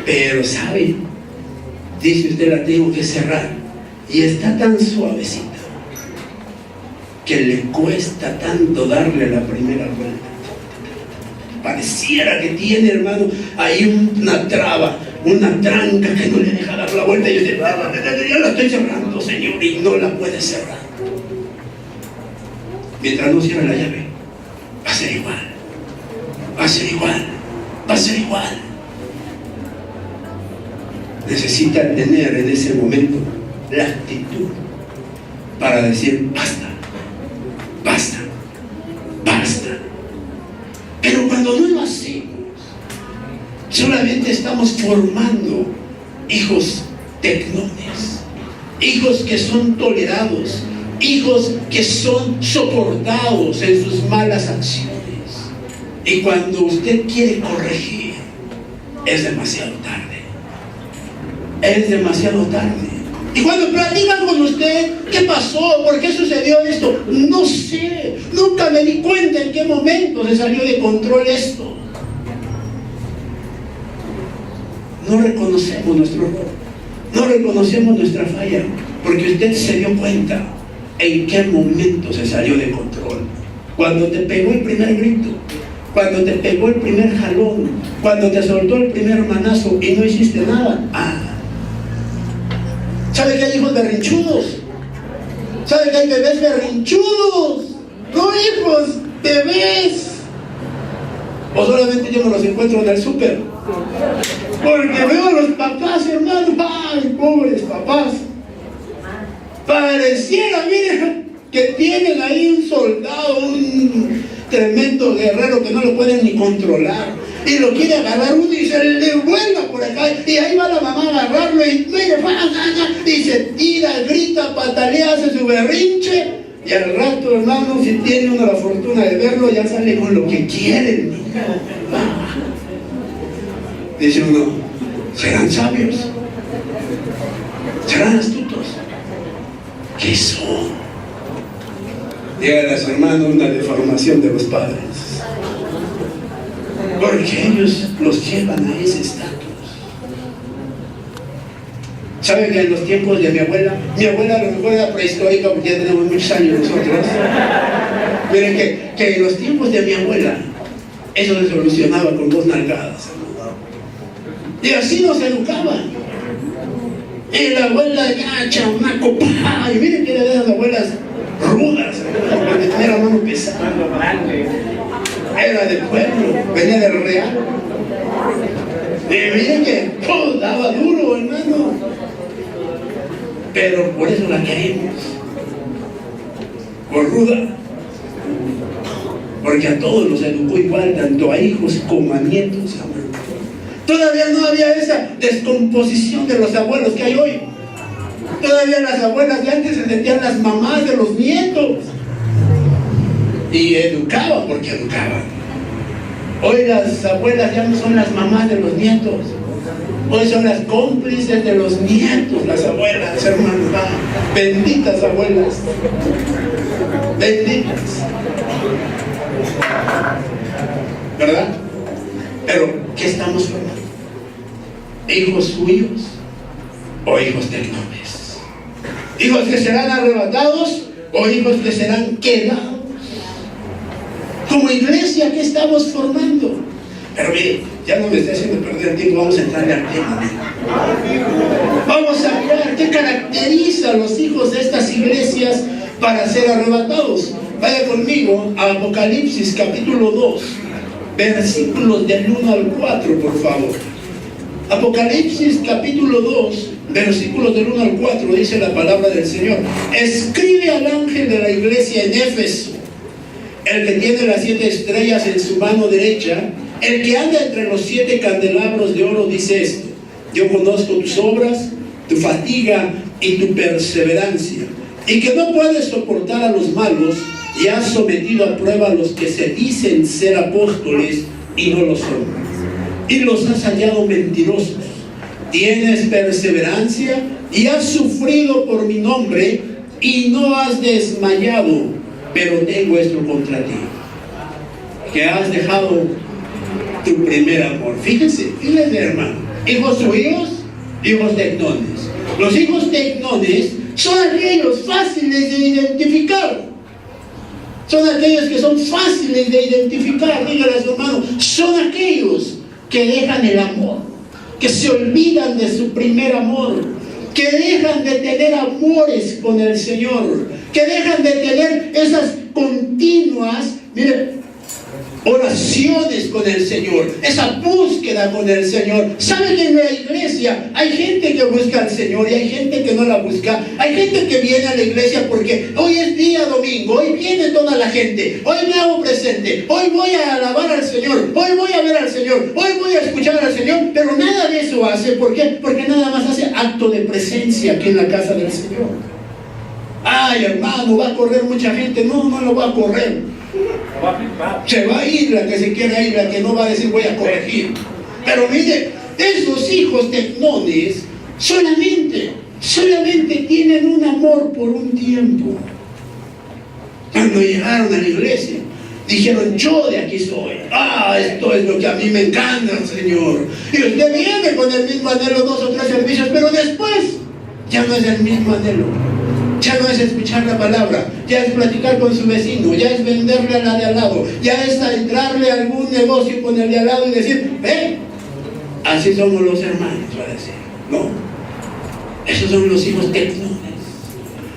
S1: Pero ¿sabe? Dice usted: la tengo que cerrar. Y está tan suavecita que le cuesta tanto darle la primera vuelta. Pareciera que tiene, hermano, ahí una traba, una tranca que no le deja dar la vuelta. Y usted: ya la estoy cerrando, Señor, y no la puede cerrar. Mientras no cierre la llave, va a ser igual, va a ser igual, va a ser igual. Necesita tener en ese momento la actitud para decir: basta, basta, basta. Pero cuando no lo hacemos, solamente estamos formando hijos tecnones, hijos que son tolerados, hijos que son soportados en sus malas acciones. Y cuando usted quiere corregir, es demasiado tarde. Es demasiado tarde. Y cuando platican con usted: ¿qué pasó? ¿Por qué sucedió esto? No sé, nunca me di cuenta en qué momento se salió de control esto. No reconocemos nuestro error, no reconocemos nuestra falla, porque usted se dio cuenta en qué momento se salió de control. Cuando te pegó el primer grito, cuando te pegó el primer jalón, cuando te soltó el primer manazo y no hiciste nada. ¿Sabe que hay hijos berrinchudos? ¿Sabe que hay bebés berrinchudos? No hijos, bebés. O solamente yo no los encuentro en el súper, porque veo a los papás, hermano. Ay, pobres papás. Pareciera, miren, que tienen ahí un soldado, un tremendo guerrero que no lo pueden ni controlar. Y lo quiere agarrar uno y se le vuelva por acá. Y ahí va la mamá a agarrarlo y mire, y se tira, grita, patalea, hace su berrinche. Y al rato, hermano, si tiene uno la fortuna de verlo, ya sale con lo que quiere. Dice uno: ¿serán sabios? ¿Serán astutos? ¿Qué son? Dígale a su hermano: una deformación de los padres. Porque ellos los llevan a ese estatus. ¿Sabe que en los tiempos de mi abuela a lo mejor era prehistórica porque ya tenemos muchos años nosotros? Miren que en los tiempos de mi abuela eso se solucionaba con 2 nalgadas. Y así nos educaban. Y la abuela gacha, una copa. Y miren que eran las abuelas rudas, porque tenía la mano pesada. Era del pueblo, venía del real. Y miren que daba duro, hermano. Pero por eso la queremos. Por ruda. Porque a todos los educó igual, tanto a hijos como a nietos, hermano. Todavía no había esa descomposición de los abuelos que hay hoy. Todavía las abuelas de antes se sentían las mamás de los nietos. Y educaban porque educaban. Hoy las abuelas ya no son las mamás de los nietos. Hoy son las cómplices de los nietos, las abuelas, hermanos. Benditas abuelas. Benditas. ¿Verdad? Pero, ¿qué estamos formando? ¿Hijos suyos o hijos tecnones? ¿Hijos que serán arrebatados o hijos que serán quedados? Como iglesia, ¿qué estamos formando? Pero mire, ya no me estoy haciendo perder el tiempo, vamos a entrarle al tema. Vamos a mirar qué caracteriza a los hijos de estas iglesias para ser arrebatados. Vaya conmigo a Apocalipsis capítulo 2, versículos del 1 al 4, por favor. Apocalipsis capítulo 2, versículos del 1 al 4, dice la palabra del Señor. Escribe al ángel de la iglesia en Éfeso, el que tiene las 7 estrellas en su mano derecha, el que anda entre los 7 candelabros de oro, dice esto: yo conozco tus obras, tu fatiga y tu perseverancia, y que no puedes soportar a los malos, y has sometido a prueba a los que se dicen ser apóstoles y no lo son, y los has hallado mentirosos. Tienes perseverancia y has sufrido por mi nombre y no has desmayado, pero tengo esto contra ti, que has dejado tu primer amor. Fíjense, hermano, hijos suyos, hijos tecnones. Los hijos tecnones son aquellos fáciles de identificar. Son aquellos que son fáciles de identificar. Dígale a su hermano, son aquellos que dejan el amor, que se olvidan de su primer amor, que dejan de tener amores con el Señor, que dejan de tener esas continuas, mire, oraciones con el Señor, esa búsqueda con el Señor. ¿Saben que en la iglesia hay gente que busca al Señor y hay gente que no la busca? Hay gente que viene a la iglesia porque hoy es día domingo, hoy viene toda la gente, hoy me hago presente, hoy voy a alabar al Señor, hoy voy a ver al Señor, hoy voy a escuchar al Señor, pero nada de eso hace. ¿Por qué? Porque nada más hace acto de presencia aquí en la casa del Señor. Ay, hermano, va a correr mucha gente. No, no lo va a correr. Se va a ir la que se quiera ir, la que no va a decir voy a corregir. Pero mire, esos hijos tecnones solamente tienen un amor por un tiempo. Cuando llegaron a la iglesia, dijeron, yo de aquí soy. Esto es lo que a mí me encanta, Señor. Y usted viene con el mismo anhelo 2 o 3 servicios, pero después ya no es el mismo anhelo. Ya no es escuchar la palabra, ya es platicar con su vecino, ya es venderle a la de al lado, ya es entrarle a algún negocio con el de al lado y decir, así somos los hermanos, va a decir. No, esos son los hijos tecnones,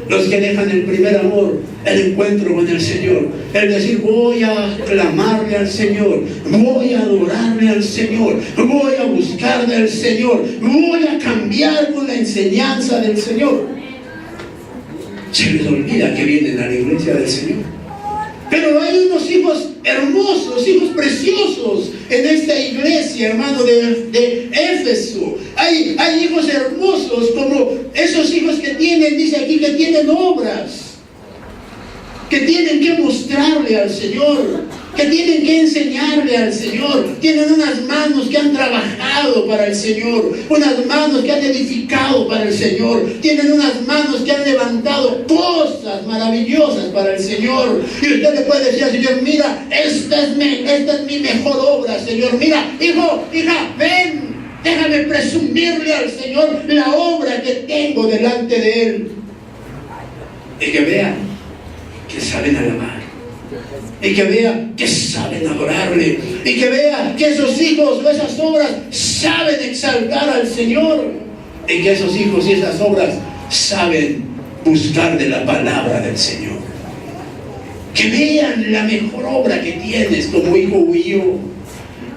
S1: los que dejan el primer amor, el encuentro con el Señor, el decir, voy a clamarle al Señor, voy a adorarle al Señor, voy a buscar del Señor, voy a cambiar con la enseñanza del Señor. Se les olvida que vienen a la iglesia del Señor. Pero hay unos hijos hermosos, hijos preciosos en esta iglesia, hermano, de Éfeso. Hay hijos hermosos como esos hijos que tienen, dice aquí, que tienen obras, que tienen que mostrarle al Señor, que tienen que enseñarle al Señor. Tienen unas manos que han trabajado para el Señor, unas manos que han edificado para el Señor, tienen unas manos que han levantado cosas maravillosas para el Señor. Y usted le puede decir al Señor, mira, esta es mi mejor obra, Señor. Mira, hijo, hija, ven, Déjame presumirle al Señor la obra que tengo delante de Él. Y que vean que saben alabar. Y que vean que saben adorarle. Y que vean que esos hijos o esas obras saben exaltar al Señor. Y que esos hijos y esas obras saben buscar de la palabra del Señor. Que vean la mejor obra que tienes como hijo huío.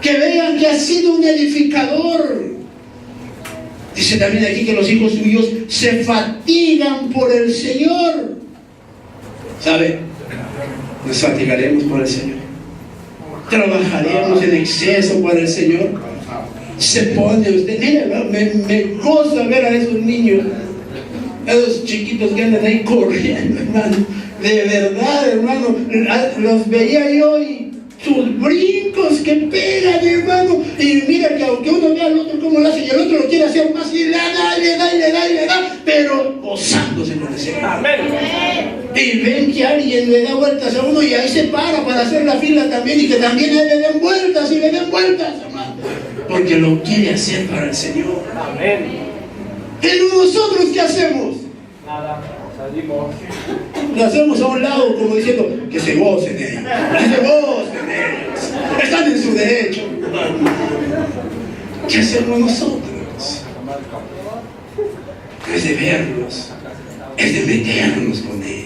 S1: Que vean que has sido un edificador. Dice también aquí que los hijos suyos se fatigan por el Señor. ¿Sabe? Nos fatigaremos por el Señor. Trabajaremos en exceso para el Señor. Se pone usted, mira, me goza ver a esos niños, a esos chiquitos que andan ahí corriendo, hermano. De verdad, hermano, los veía yo y sus brincos que pegan, hermano. Y mira que aunque uno vea al otro cómo lo hace y el otro lo quiere hacer más y le da, pero gozándose con el Señor. Amén. Y ven que alguien le da vueltas a uno y ahí se para hacer la fila también y que también le den vueltas y le den vueltas, hermano. Porque lo quiere hacer para el Señor. Amén. Pero nosotros, ¿qué hacemos?
S2: Nada, salimos.
S1: Lo hacemos a un lado como diciendo que se gocen ellos. Que se gocen ellos. Están en su derecho. ¿Qué hacemos nosotros? Es de verlos. Es de meternos con ellos.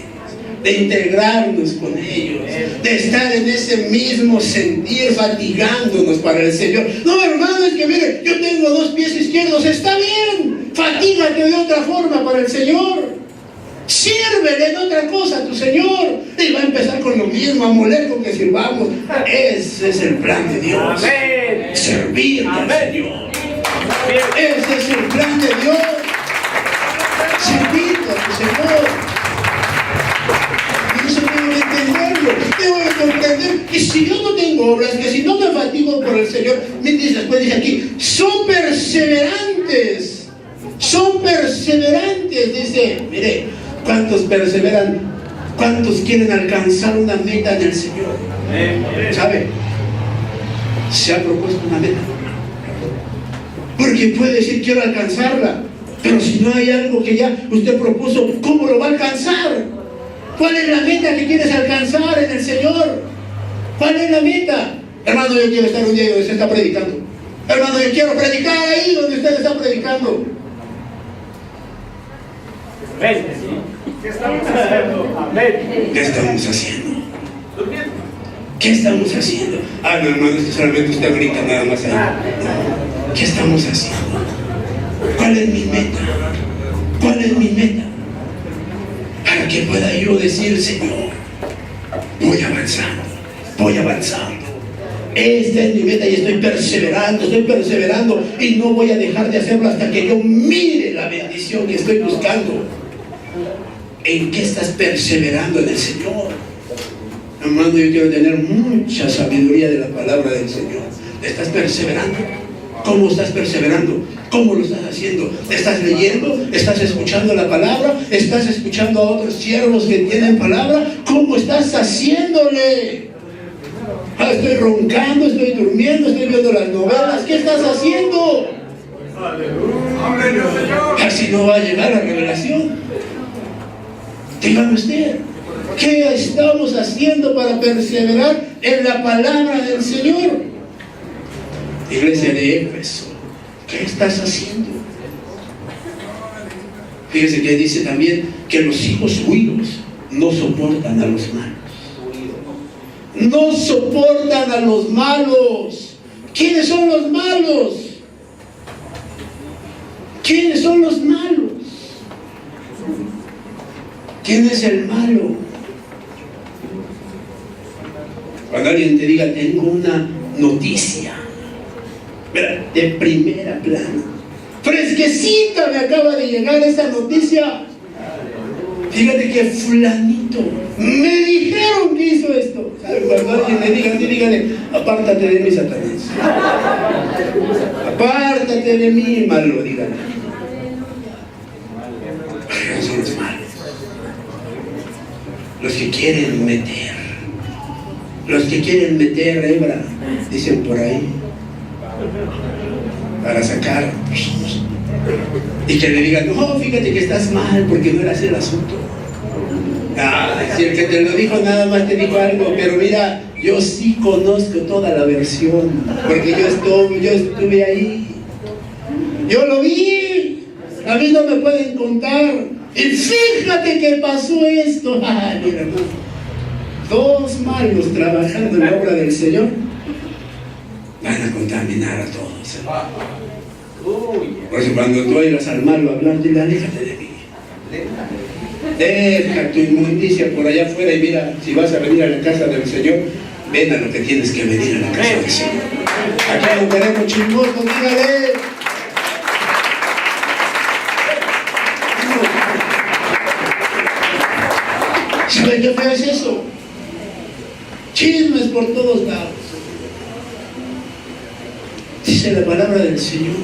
S1: De integrarnos con ellos, de estar en ese mismo sentir, fatigándonos para el Señor. No, hermano, es que mire, yo tengo 2 pies izquierdos, está bien, fatígate de otra forma para el Señor. Sírvele de otra cosa a tu Señor. Y va a empezar con lo mismo, a moler con que sirvamos. Ese es el plan de Dios. Amén. Servirle al Señor. Ese es el plan de Dios. Servirle a tu Señor. Tengo que comprender que si yo no tengo obras, que si no me fatigo por el Señor, después dice aquí, son perseverantes, dice, mire, ¿cuántos perseveran? ¿Cuántos quieren alcanzar una meta en el Señor? ¿Sabe? Se ha propuesto una meta, porque puede decir quiero alcanzarla, pero si no hay algo que ya usted propuso, ¿cómo lo va a alcanzar? ¿Cuál es la meta que quieres alcanzar en el Señor? ¿Cuál es la meta? Hermano, yo quiero estar un día donde usted está predicando. Hermano, yo quiero predicar ahí donde usted está predicando.
S2: ¿Qué estamos haciendo? Amén.
S1: ¿Qué estamos haciendo? ¿Qué estamos haciendo? Ah, no, hermano, es que solamente usted grita nada más ahí. No. ¿Qué estamos haciendo? ¿Cuál es mi meta? ¿Cuál es mi meta? Para que pueda yo decir, Señor, voy avanzando. Esta es mi meta y estoy perseverando y no voy a dejar de hacerlo hasta que yo mire la bendición que estoy buscando. ¿En qué estás perseverando en el Señor? Hermano, yo quiero tener mucha sabiduría de la palabra del Señor. ¿Estás perseverando? ¿Cómo estás perseverando? ¿Cómo lo estás haciendo? ¿Estás leyendo? ¿Estás escuchando la palabra? ¿Estás escuchando a otros siervos que tienen palabra? ¿Cómo estás haciéndole? Ah, estoy roncando, estoy durmiendo, estoy viendo las novelas. ¿Qué estás haciendo? Así no va a llegar la revelación. Dígame usted, ¿qué estamos haciendo para perseverar en la palabra del Señor? Iglesia de Éfeso, ¿qué estás haciendo? Fíjese que dice también que los hijos huidos no soportan a los malos. No soportan a los malos. ¿Quiénes son los malos? ¿Quiénes son los malos? ¿Quién es el malo? Cuando alguien te diga, tengo una noticia de primera plana, fresquecita, me acaba de llegar esta noticia. Fíjate que fulanito, me dijeron que hizo esto. Cuando alguien le diga, dígale, apártate de mí, Satanás. Apártate de mí, malo, dígale. Son los malos. Los que quieren meter hebra, dicen por ahí. para sacar. Y que le digan, no, fíjate que estás mal porque no era ese el asunto. Si el que te lo dijo nada más te dijo algo, pero mira, yo sí conozco toda la versión, porque yo estuve ahí, yo lo vi, a mí no me pueden contar, y fíjate que pasó esto. Mira, hermano, dos malos trabajando en la obra del Señor van a contaminar a todos, hermano. Por eso cuando tú oigas al malo hablar, dile, aléjate de mí. Deja tu inmundicia por allá afuera y mira, si vas a venir a la casa del Señor, ven a lo que tienes que venir a la casa del Señor. Aquí no tenemos chismosos, dígale. ¿Sabe qué feo es eso? Chismes por todos lados. Dice la palabra del Señor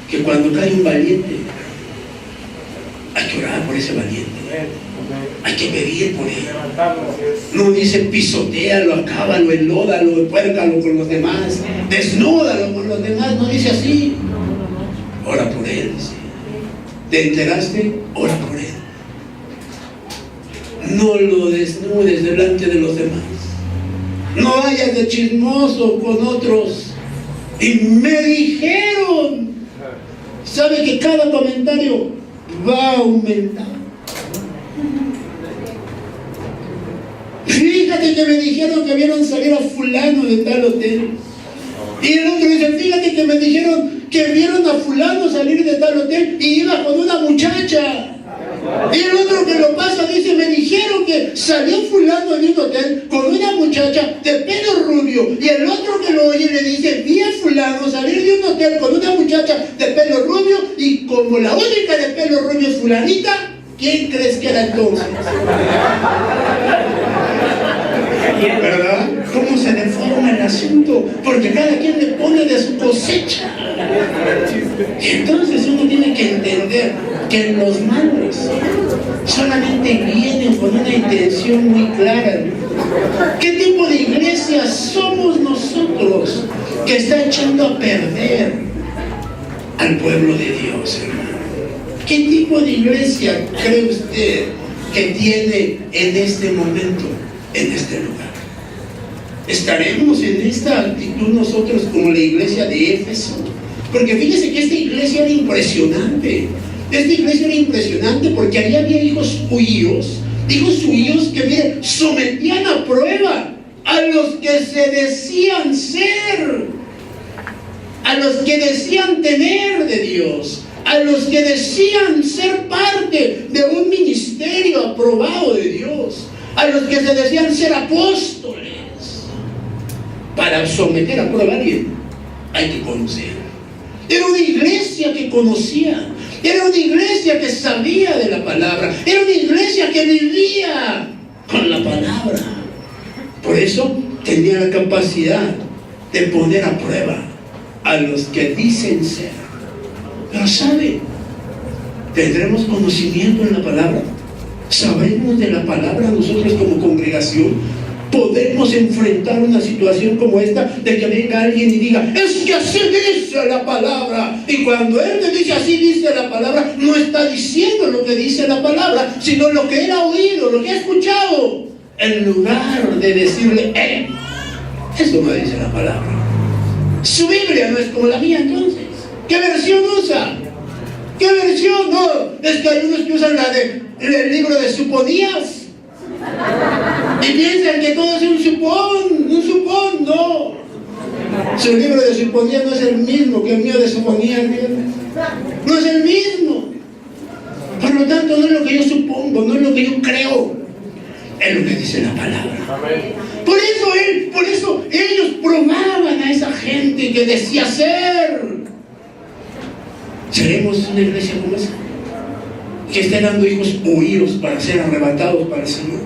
S1: que cuando cae un valiente, hay que orar por ese valiente, hay que pedir por él. No dice pisotealo, acábalo, enlódalo, puércalo con los demás, desnúdalo con los demás, no dice así. Ora por él, dice. ¿Te enteraste? Ora por él. No lo desnudes delante de los demás. No vayas de chismoso con otros. Y me dijeron, ¿sabe que cada comentario va a aumentar? Fíjate que me dijeron que vieron salir a fulano de tal hotel. Y el otro dice, fíjate que me dijeron que vieron a fulano salir de tal hotel y iba con una muchacha. Y el otro que lo pasa dice, me dijeron que salió fulano de un hotel con una muchacha de pelo rubio. Y el otro que lo oye le dice, vi a fulano salir de un hotel con una muchacha de pelo rubio, y como la única de pelo rubio es fulanita, ¿quién crees que era entonces? ¿Verdad? ¿Cómo se deforma el asunto? Porque cada quien le pone de su cosecha. Y entonces uno tiene que entender que los malos solamente vienen con una intención muy clara. ¿Qué tipo de iglesia somos nosotros que está echando a perder al pueblo de Dios, hermano? ¿Qué tipo de iglesia cree usted que tiene en este momento, en este lugar? ¿Estaremos en esta actitud nosotros como la iglesia de Éfeso? Porque fíjese que esta iglesia era impresionante. Esta iglesia era impresionante porque ahí había hijos judíos que, mire, sometían a prueba a los que se decían ser, a los que decían tener de Dios, a los que decían ser parte de un ministerio aprobado de Dios, a los que se decían ser apóstoles. Para someter a prueba a alguien hay que conocer. Era una iglesia que conocía, era una iglesia que sabía de la palabra, era una iglesia que vivía con la palabra. Por eso tenía la capacidad de poner a prueba a los que dicen ser. Pero ¿sabe? ¿Tendremos conocimiento en la palabra? ¿Sabremos de la palabra nosotros como congregación? ¿Podemos enfrentar una situación como esta de que venga alguien y diga, es que así dice la palabra? Y cuando él me dice así dice la palabra, no está diciendo lo que dice la palabra, sino lo que él ha oído, lo que ha escuchado. En lugar de decirle, eso no dice la palabra. Su Biblia no es como la mía, entonces. ¿Qué versión usa? ¿Qué versión? No, es que hay unos que usan el libro de Suponías. Y piensan que todo es un supón, no. Su libro de Suponías no es el mismo que el mío de Suponías, no es el mismo. Por lo tanto, no es lo que yo supongo, no es lo que yo creo, es lo que dice la palabra. Por eso ellos probaban a esa gente que decía ser. ¿Seremos una iglesia como esa? Que esté dando hijos huidos para ser arrebatados para el Señor.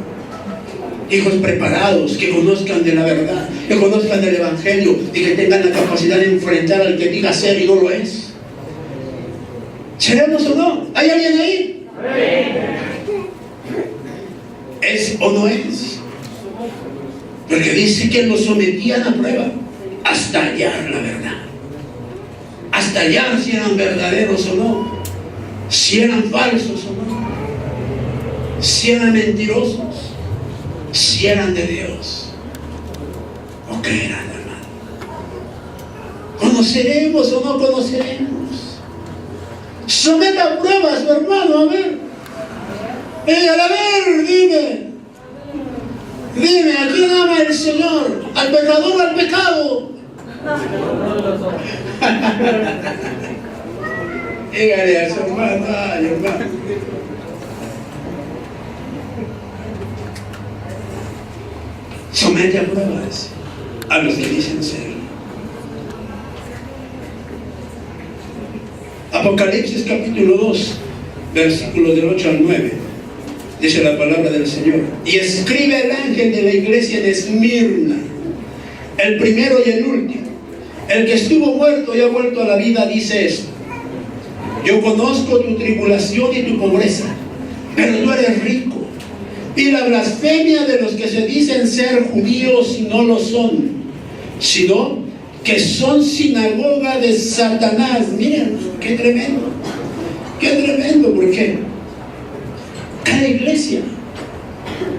S1: Hijos preparados, que conozcan de la verdad, que conozcan del Evangelio y que tengan la capacidad de enfrentar al que diga ser y no lo es. ¿Seremos o no? ¿Hay alguien ahí? ¿Es o no es? Porque dice que lo sometían a prueba hasta hallar la verdad. hasta hallar si eran verdaderos o no, si eran falsos o no, si eran mentirosos, si eran de Dios o qué eran, hermano. ¿Conoceremos o no conoceremos? Someta a prueba a su hermano, a ver. A ver, dime, ¿a quién ama el Señor? ¿Al pecador o al pecado? Dígale a su hermano, ay, hermano. Somete a pruebas a los que dicen ser. Apocalipsis capítulo 2, versículos del 8 al 9. Dice la palabra del Señor: y escribe el ángel de la iglesia en Esmirna, el primero y el último, el que estuvo muerto y ha vuelto a la vida, dice esto: yo conozco tu tribulación y tu pobreza, pero tú eres rico, y la blasfemia de los que se dicen ser judíos y no lo son, sino que son sinagoga de Satanás. Miren, qué tremendo, porque cada iglesia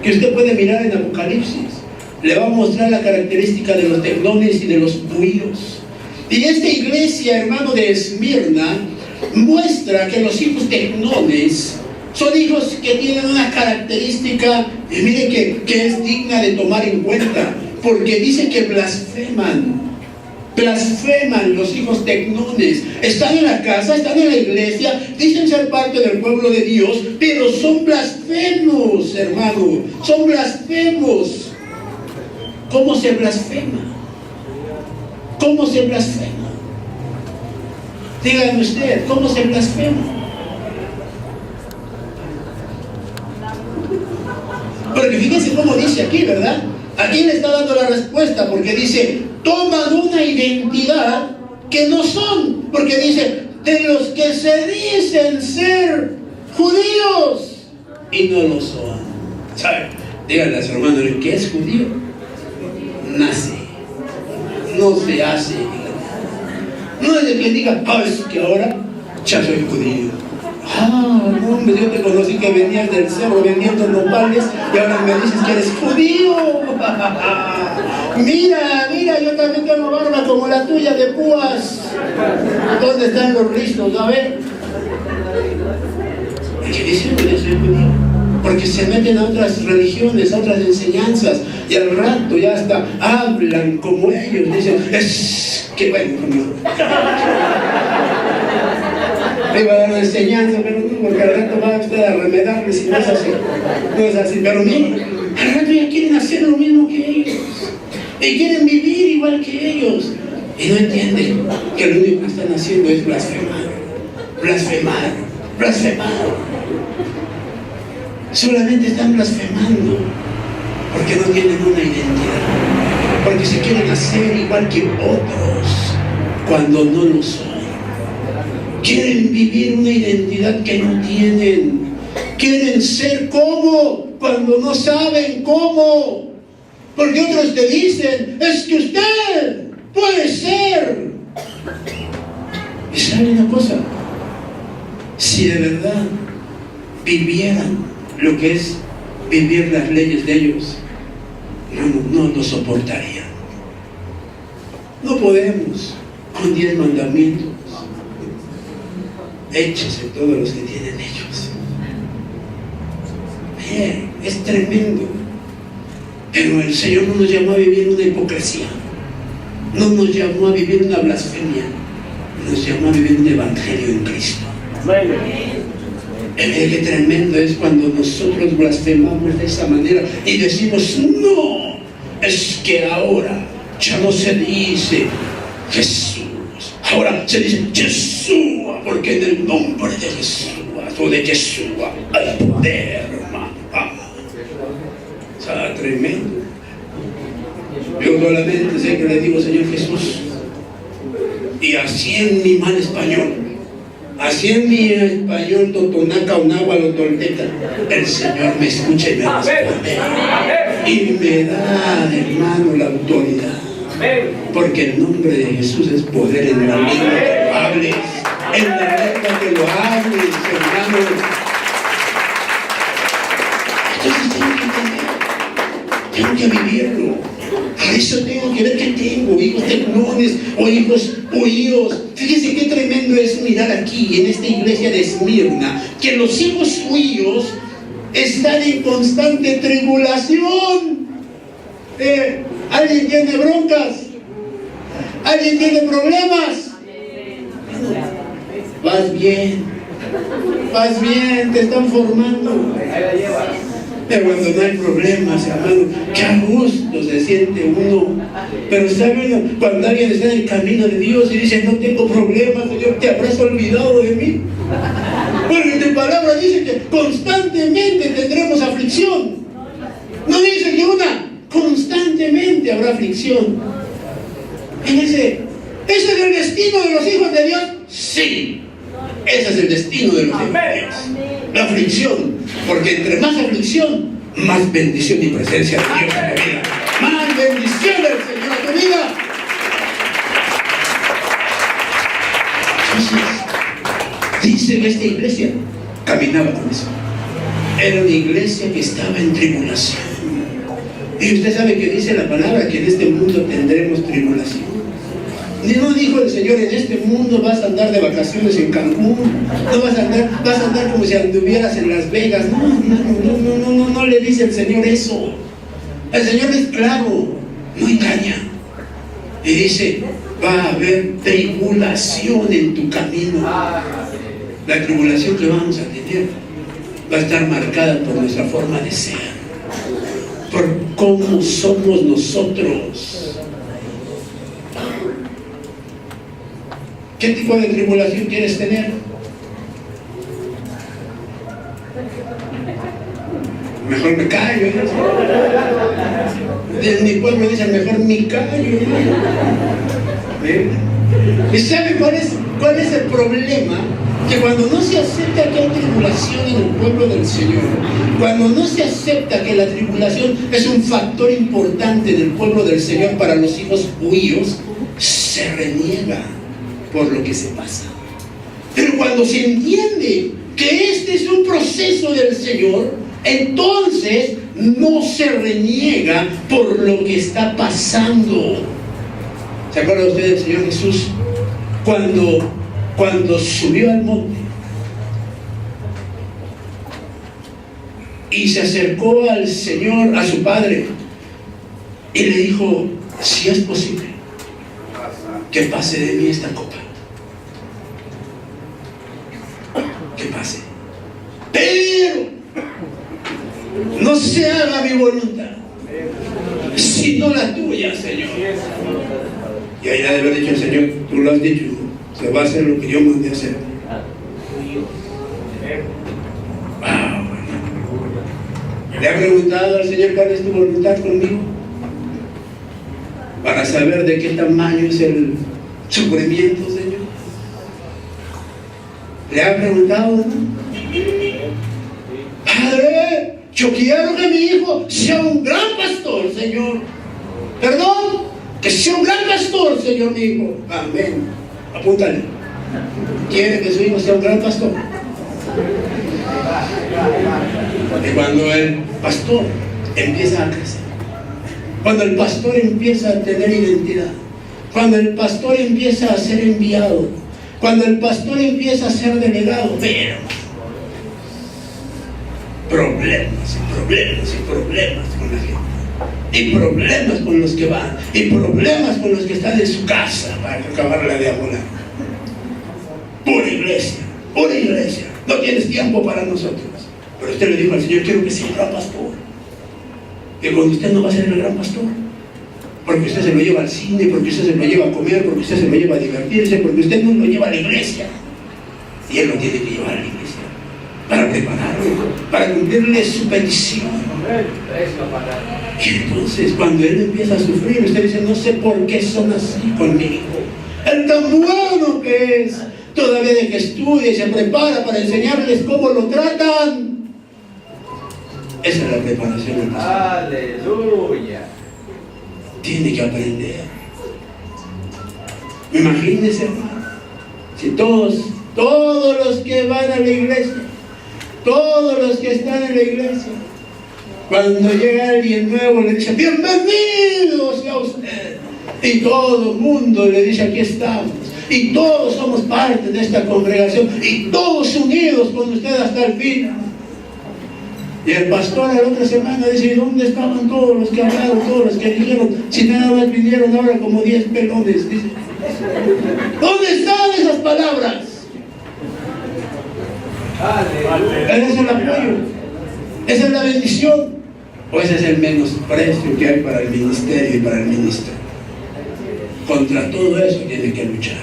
S1: que usted puede mirar en Apocalipsis le va a mostrar la característica de los teflones y de los judíos. Y esta iglesia, hermano, de Esmirna, muestra que los hijos teflones son hijos que tienen una característica, y mire que es digna de tomar en cuenta, porque dice que blasfeman los hijos tecnones. Están en la casa, están en la iglesia, dicen ser parte del pueblo de Dios, pero son blasfemos, hermano, son blasfemos. ¿Cómo se blasfema? ¿Cómo se blasfema? Dígame usted, ¿cómo se blasfema? Porque fíjense cómo dice aquí, ¿verdad? Aquí le está dando la respuesta, porque dice: toman una identidad que no son, porque dice: de los que se dicen ser judíos y no lo son. ¿Sabe? Díganle a su hermano: el que es judío nace, no se hace. No es de que diga: es que ahora ya soy judío. No, hombre, yo te conocí que venías del cerro vendiendo nopales y ahora me dices que eres judío. Mira, yo también tengo barba como la tuya de púas. ¿Dónde están los listos? A ver. ¿Qué dicen que yo soy judío? Porque se meten a otras religiones, a otras enseñanzas, y al rato ya hasta hablan como ellos. Dicen: es que bueno, le iba a dar una enseñanza, pero no, porque al rato va usted a remedarle si no es así. No es así, pero mira, al rato ya quieren hacer lo mismo que ellos. Y quieren vivir igual que ellos. Y no entienden que lo único que están haciendo es blasfemar. Solamente están blasfemando porque no tienen una identidad. Porque se quieren hacer igual que otros cuando no lo son. Quieren vivir una identidad que no tienen. Quieren ser como cuando no saben cómo. Porque otros te dicen: es que usted puede ser. Y sabe una cosa: si de verdad vivieran lo que es vivir las leyes de ellos, no lo soportarían. No podemos con 10 mandamientos. Échese todos los que tienen ellos. Bien, es tremendo. Pero el Señor no nos llamó a vivir una hipocresía, no nos llamó a vivir una blasfemia, nos llamó a vivir un evangelio en Cristo. Mire qué tremendo es cuando nosotros blasfemamos de esa manera y decimos: no, es que ahora ya no se dice Jesús, ahora se dice Yeshua, porque en el nombre de Jesús o de Yeshua hay poder, hermano. Está tremendo. Yo solamente sé que le digo: Señor Jesús, y así en mi mal español, así en mi español totonaca, náhuatl o tolteca, el Señor me escucha y me responde y me da, hermano, la autoridad. Porque el nombre de Jesús es poder en la lengua que lo hables. En la lengua que lo hables, hermanos. Entonces tengo que vivirlo. A eso tengo que ver que tengo hijos tecnones o hijos huíos. Fíjense qué tremendo es mirar aquí en esta iglesia de Esmirna que los hijos huíos están en constante tribulación. ¿Alguien tiene broncas? ¿Alguien tiene problemas? Vas bien, te están formando. Pero cuando no hay problemas, hermano, qué a gusto se siente uno. Pero ¿saben? Cuando alguien está en el camino de Dios y dice, no tengo problemas, Señor, te habrás olvidado de mí. Porque tu palabra dice que constantemente tendremos aflicción. No dice que constantemente habrá aflicción. ¿Ese es el destino de los hijos de Dios? Sí. Ese es el destino de los hijos de Dios. La aflicción. Porque entre más aflicción, más bendición y presencia de Dios en tu vida. Más bendición del Señor en tu vida. Entonces, dice que esta iglesia caminaba con eso. Era una iglesia que estaba en tribulación. Y usted sabe que dice la palabra que en este mundo tendremos tribulación. No dijo el Señor, en este mundo vas a andar de vacaciones en Cancún, no vas a andar como si anduvieras en Las Vegas. No le dice el Señor eso. El Señor es claro, no engaña. Y dice, va a haber tribulación en tu camino. La tribulación que vamos a tener va a estar marcada por nuestra forma de ser, por cómo somos nosotros. ¿Qué tipo de tribulación quieres tener? Mejor me callo. En mi pueblo dicen mejor me callo. ¿Y sabe cuál es el problema? Que cuando no se acepta que hay tribulación en el pueblo del Señor, cuando no se acepta que la tribulación es un factor importante del pueblo del Señor para los hijos huíos, se reniega por lo que se pasa. Pero cuando se entiende que este es un proceso del Señor, entonces no se reniega por lo que está pasando. ¿Se acuerda usted del Señor Jesús cuando subió al monte y se acercó al Señor, a su Padre, y le dijo, si es posible que pase de mí esta copa, que pase, pero no se haga mi voluntad sino la tuya, Señor. Y ahí debe haber dicho el Señor, tú lo has dicho, se va a hacer lo que yo mandé hacer. ¿Le ha preguntado al Señor cuál es tu voluntad conmigo? Para saber de qué tamaño es el sufrimiento, Señor. ¿Le ha preguntado? Padre, yo quiero que mi hijo sea un gran pastor, Señor. Perdón, que sea un gran pastor, Señor, mi hijo. Amén. Apúntale. ¿Quiere que su hijo sea un gran pastor? Y cuando el pastor empieza a crecer, cuando el pastor empieza a tener identidad, cuando el pastor empieza a ser enviado, cuando el pastor empieza a ser delegado, pero problemas con la gente, y problemas con los que van, y problemas con los que están en su casa para acabarla de amolar. Pura iglesia, no tienes tiempo para nosotros. Pero usted le dijo al Señor, quiero que sea un gran pastor. Que cuando usted no va a ser el gran pastor, porque usted se lo lleva al cine, porque usted se lo lleva a comer, porque usted se lo lleva a divertirse, porque usted no lo lleva a la iglesia, y Él lo tiene que llevar a la iglesia para prepararlo, para cumplirle su petición. Y entonces cuando Él empieza a sufrir, usted dice, no sé por qué son así conmigo. El tan bueno que es, todavía de que estudia y se prepara para enseñarles cómo lo tratan. Esa es la preparación del pastor.
S2: Aleluya.
S1: Tiene que aprender. Imagínense, hermano, si todos los que van a la iglesia, todos los que están en la iglesia, cuando llega alguien nuevo le dice, bienvenido sea usted, y todo el mundo le dice, aquí estamos, y todos somos parte de esta congregación, y todos unidos con usted hasta el fin. Y el pastor la otra semana dice, ¿dónde estaban todos los que hablaron, todos los que dijeron, si nada más vinieron ahora como 10 pelones? Dice, ¿dónde están esas palabras? Ese es el apoyo, esa es la bendición, o ese es el menosprecio que hay para el ministerio y para el ministro. Contra todo eso tiene que luchar.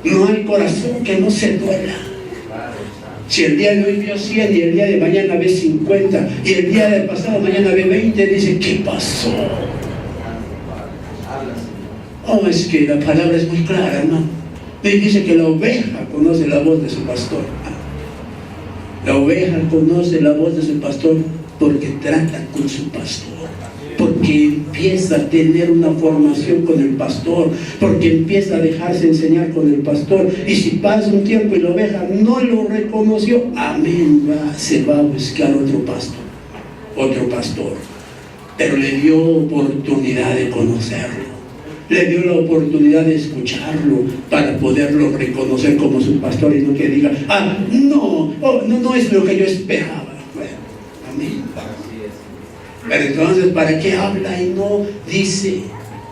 S1: No hay corazón que no se duela. Si el día de hoy vio 100 y el día de mañana ve 50 y el día del pasado mañana ve 20, dice, ¿qué pasó? Oh, es que la palabra es muy clara, hermano. Y dice que la oveja conoce la voz de su pastor. La oveja conoce la voz de su pastor porque trata con su pastor, porque empieza a tener una formación con el pastor, porque empieza a dejarse enseñar con el pastor. Y si pasa un tiempo y la oveja no lo reconoció, amén, se va a buscar otro pastor, pero le dio oportunidad de conocerlo, le dio la oportunidad de escucharlo para poderlo reconocer como su pastor, y no que diga, no es lo que yo esperaba. Bueno, amén. Pero entonces, ¿para qué habla y no dice,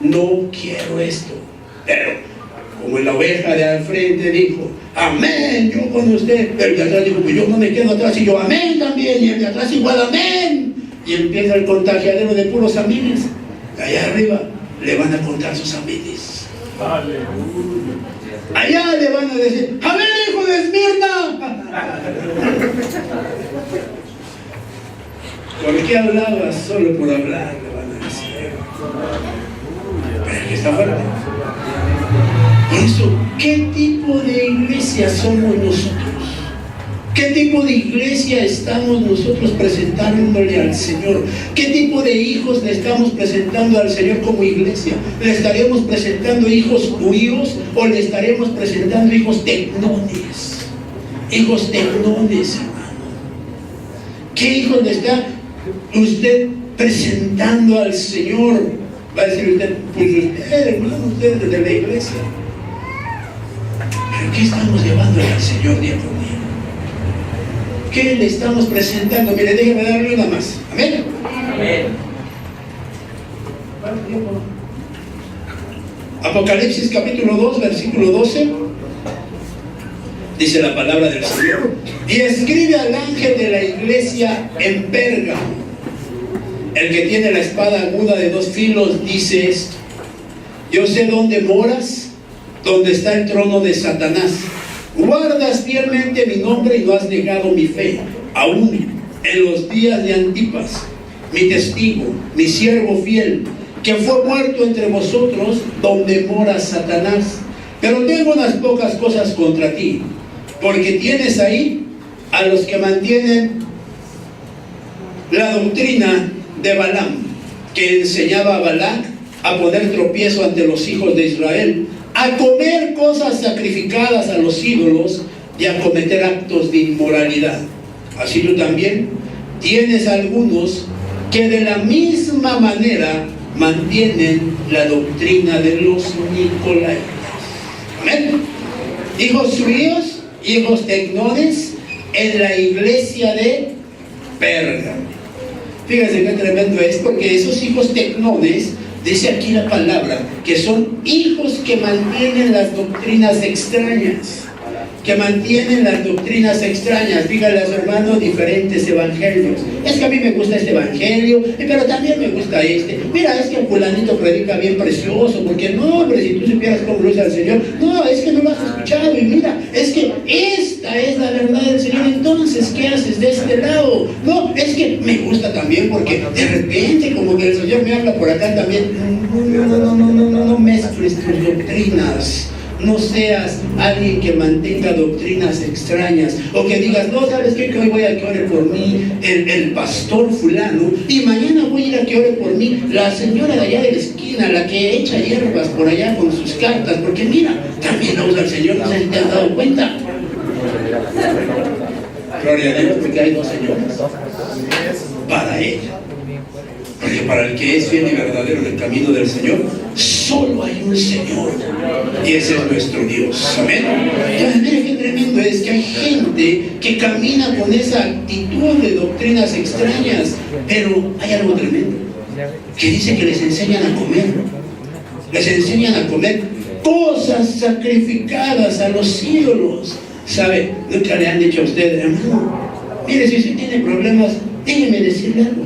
S1: no quiero esto? Pero como la oveja de al frente dijo, amén, yo con usted, el de atrás dijo, pues yo no me quedo atrás, y yo, amén también, y el de atrás igual, amén. Y empieza el contagiadero de puros amines. Allá arriba le van a contar sus amines. Allá le van a decir, amén, hijo de Esmirna. ¿Por qué hablabas? Solo por hablar, le van a decir. Pero aquí está fuerte. Por eso, ¿qué tipo de iglesia somos nosotros? ¿Qué tipo de iglesia estamos nosotros presentándole al Señor? ¿Qué tipo de hijos le estamos presentando al Señor como iglesia? ¿Le estaremos presentando hijos judíos o le estaremos presentando hijos tecnones? Hijos tecnones, hermano. ¿Qué hijos le está usted presentando al Señor? Va a decir usted, pues usted, hermano, usted desde la iglesia. ¿Pero qué estamos llevando al Señor día por día? ¿Qué le estamos presentando? Mire, déjeme darle una más. Amén. Amén. Apocalipsis capítulo 2, versículo 12. Dice la palabra del Señor. Y escribe al ángel de la iglesia en Pérgamo, el que tiene la espada aguda de 2 filos, dice esto: yo sé dónde moras, donde está el trono de Satanás. Guardas fielmente mi nombre y no has negado mi fe, aún en los días de Antipas, mi testigo, mi siervo fiel, que fue muerto entre vosotros, donde mora Satanás. Pero tengo unas pocas cosas contra ti, porque tienes ahí a los que mantienen la doctrina de Balaam, que enseñaba a Balac a poner tropiezo ante los hijos de Israel, a comer cosas sacrificadas a los ídolos y a cometer actos de inmoralidad. Así tú también tienes algunos que de la misma manera mantienen la doctrina de los Nicolaitas. Amén. Hijos judíos, hijos tecnones en la iglesia de Pérgamo. Fíjense qué tremendo es, porque esos hijos tecnones, dice aquí la palabra, que son hijos que mantienen las doctrinas extrañas. Que mantienen las doctrinas extrañas. Díganle a su hermano diferentes evangelios. Es que a mí me gusta este evangelio, pero también me gusta este. Mira, es que el fulanito predica bien precioso, porque no, hombre, si tú supieras cómo lo usa el Señor. No, es que no lo has escuchado, y mira, es que esta es la verdad del Señor. Entonces, ¿qué haces de este lado? No, es que me gusta también, porque de repente como que el Señor me habla por acá también. No mezcles tus doctrinas. no seas alguien que mantenga doctrinas extrañas, o que digas, no, ¿sabes qué? Que hoy voy a que ore por mí el pastor fulano, y mañana voy a ir a que ore por mí la señora de allá de la esquina, la que echa hierbas por allá con sus cartas, porque mira, también la usa el Señor, no sé si te has dado cuenta. Gloria a Dios, porque hay dos señores para ella. Porque para el que es fiel y verdadero en el camino del Señor, solo hay un Señor, y ese es nuestro Dios. Amén. Entonces, mire qué tremendo es que hay gente que camina con esa actitud de doctrinas extrañas, pero hay algo tremendo, que dice que les enseñan a comer. Les enseñan a comer cosas sacrificadas a los ídolos. ¿Sabe? Nunca le han dicho a usted, hermano, mire, si usted tiene problemas, déjeme decirle algo.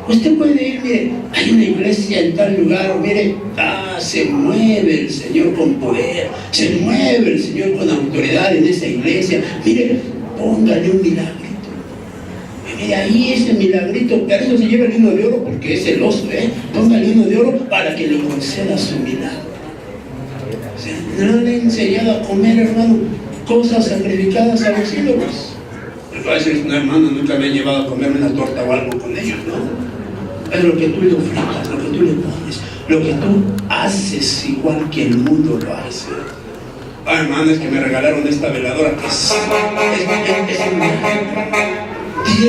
S1: Usted puede ir, mire, hay una iglesia en tal lugar, mire, se mueve el Señor con poder, se mueve el Señor con autoridad en esa iglesia. Mire, póngale un milagrito. Y mire, ahí ese milagrito, pero eso se lleva el hino de oro porque es celoso, Póngale el hino de oro para que le conceda su milagro. O sea, no le he enseñado a comer, hermano, cosas sacrificadas a los ídolos. Pero a veces, no, hermano, nunca me he llevado a comerme una torta o algo con ellos, ¿no? Es lo que tú le ofrendas, lo que tú le pones, lo que tú haces igual que el mundo lo hace. Hermano, es que me regalaron esta veladora que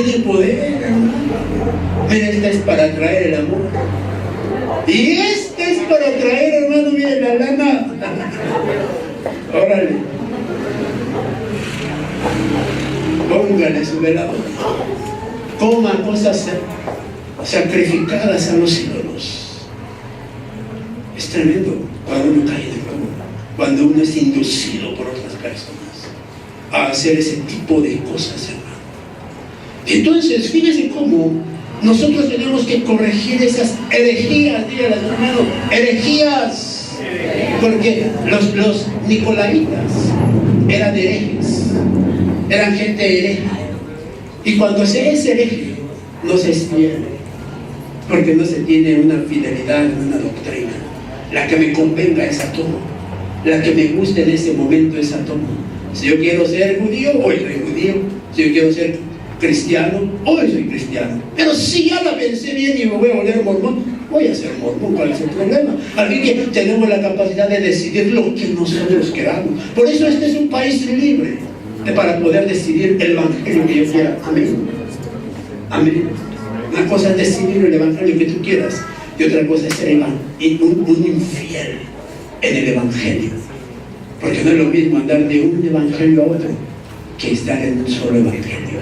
S1: tiene poder, hermano. Mira, esta es para atraer el amor. Y esta es para atraer, hermano, mire la lana. Órale. Póngale su veladora. Coma cosas sacrificadas a los ídolos. Es tremendo cuando uno cae en el juego, cuando uno es inducido por otras personas a hacer ese tipo de cosas, hermano. Entonces, fíjense cómo nosotros tenemos que corregir esas herejías, díganlas, hermano, herejías, porque los nicolaitas eran herejes, eran gente hereje, y cuando se es hereje no se extiende, porque no se tiene una fidelidad en una doctrina. La que me convenga es a todo, la que me guste en ese momento es a todo. Si yo quiero ser judío, hoy soy judío. Si yo quiero ser cristiano, hoy soy cristiano. Pero si ya la pensé bien y me voy a volver mormón, voy a ser mormón. ¿Cuál es el problema? Así que tenemos la capacidad de decidir lo que nosotros queramos. Por eso este es un país libre, para poder decidir el evangelio que yo quiera. Amén. Amén. Una cosa es decidir el evangelio que tú quieras, y otra cosa es ser un infiel en el evangelio. Porque no es lo mismo andar de un evangelio a otro que estar en un solo evangelio.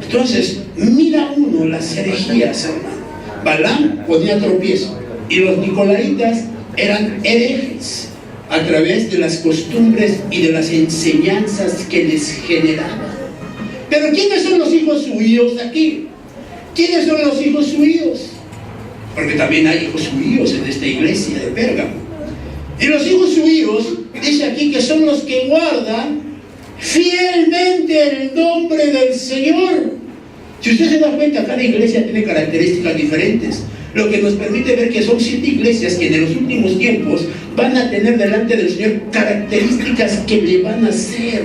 S1: Entonces, mira uno las herejías, hermano. Balaam ponía tropiezo, y los nicolaitas eran herejes a través de las costumbres y de las enseñanzas que les generaban. Pero ¿quiénes son los hijos huíos aquí? ¿Quiénes son los hijos huíos? Porque también hay hijos huíos en esta iglesia de Pérgamo. Y los hijos huíos, dice aquí, que son los que guardan fielmente el nombre del Señor. Si usted se da cuenta, cada iglesia tiene características diferentes, lo que nos permite ver que son 7 iglesias que en los últimos tiempos van a tener delante del Señor características que le van a hacer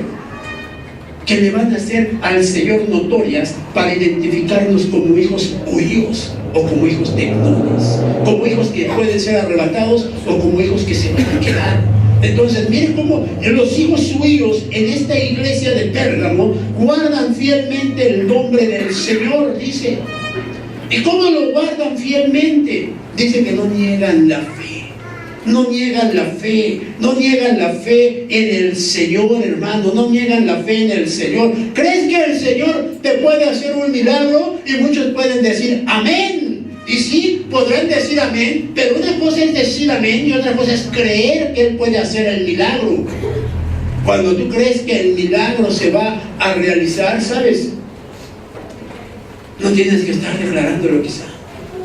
S1: al Señor notorias para identificarnos como hijos huíos o como hijos tecnones, como hijos que pueden ser arrebatados o como hijos que se van a quedar. Entonces, miren cómo los hijos huíos en esta iglesia de Pérgamo guardan fielmente el nombre del Señor, dice. ¿Y cómo lo guardan fielmente? Dice que no niegan la fe. No niegan la fe, no niegan la fe en el Señor, hermano, no niegan la fe en el Señor. ¿Crees que el Señor te puede hacer un milagro? Y muchos pueden decir amén. Y sí, podrán decir amén, pero una cosa es decir amén y otra cosa es creer que Él puede hacer el milagro. Cuando tú crees que el milagro se va a realizar, ¿sabes? No tienes que estar declarándolo quizá.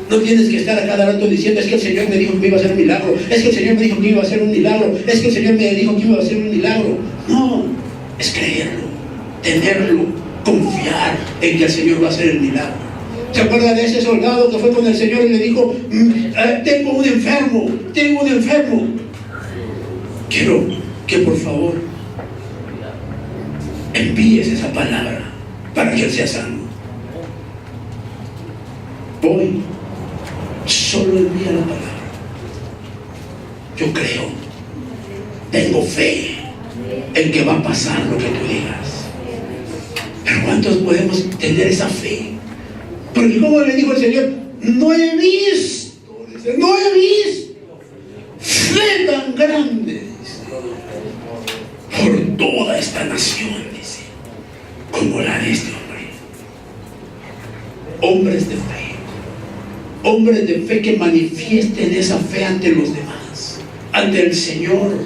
S1: No tienes que estar a cada rato diciendo, es que el Señor me dijo que me iba a hacer un milagro, es que el Señor me dijo que iba a hacer un milagro, es que el Señor me dijo que iba a hacer un milagro. No, es creerlo, tenerlo, confiar en que el Señor va a hacer el milagro. ¿Se acuerda de ese soldado que fue con el Señor y le dijo, tengo un enfermo, quiero que por favor envíes esa palabra para que él sea sano. Hoy solo envía la palabra. Yo creo, tengo fe en que va a pasar lo que tú digas. Pero ¿cuántos podemos tener esa fe? Porque como le dijo el Señor, no he visto fe tan grande, dice, por toda esta nación, dice, como la de este hombre. Hombres de fe que manifiesten esa fe ante los demás, ante el Señor,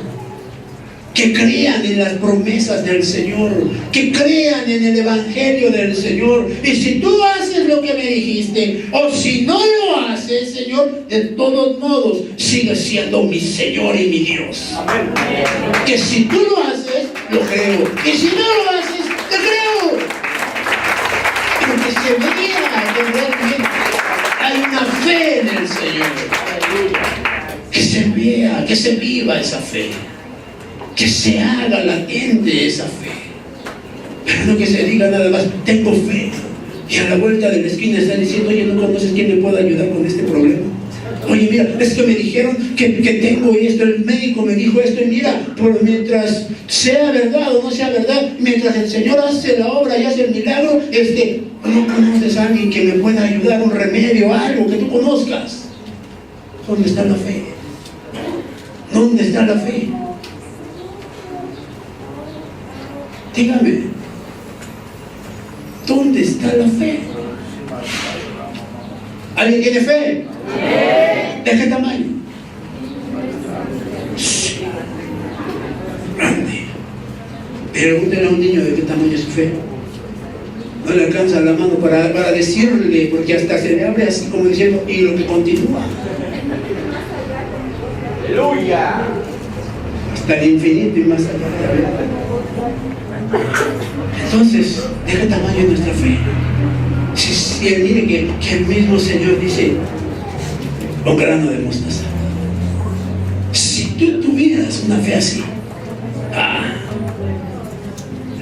S1: que crean en las promesas del Señor, que crean en el Evangelio del Señor. Y si tú haces lo que me dijiste, o si no lo haces, Señor, de todos modos sigue siendo mi Señor y mi Dios. Amén. Que si tú lo haces, lo creo, y si no lo haces, te creo. Pero que se vea que realmente hay una fe en el Señor, que se vea, que se viva esa fe, que se haga latente esa fe, pero no que se diga nada más, tengo fe, y a la vuelta de la esquina están diciendo, oye, ¿no conoces quién me puede ayudar con este problema? Oye, mira, es que me dijeron que tengo esto, el médico me dijo esto, y mira, por mientras sea verdad o no sea verdad, mientras el Señor hace la obra y hace el milagro, no conoces a alguien que me pueda ayudar, un remedio, algo que tú conozcas. ¿Dónde está la fe? ¿Dónde está la fe? Dígame, ¿dónde está la fe? ¿Alguien tiene fe? ¿De qué tamaño? Sí. Grande. Pregúntale a un niño de qué tamaño es su fe. No le alcanza la mano para decirle, porque hasta se le abre así como diciendo, y lo que continúa.
S2: ¡Aleluya!
S1: Hasta el infinito y más allá. Entonces, ¿de qué tamaño es nuestra fe? Si mire que el mismo Señor dice, un grano de mostaza. Si tú tuvieras una fe así,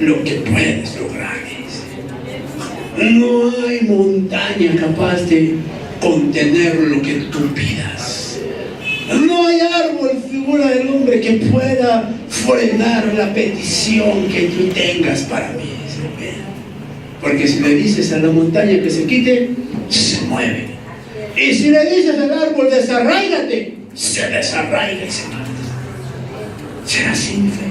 S1: lo que puedes lograr, dice. No hay montaña capaz de contener lo que tú pidas. No hay árbol, figura del hombre, que pueda frenar la petición que tú tengas para mí. Porque si le dices a la montaña que se quite, se mueve. Y si le dices al árbol, desarráigate, se desarraiga y se mata. Será así mi fe.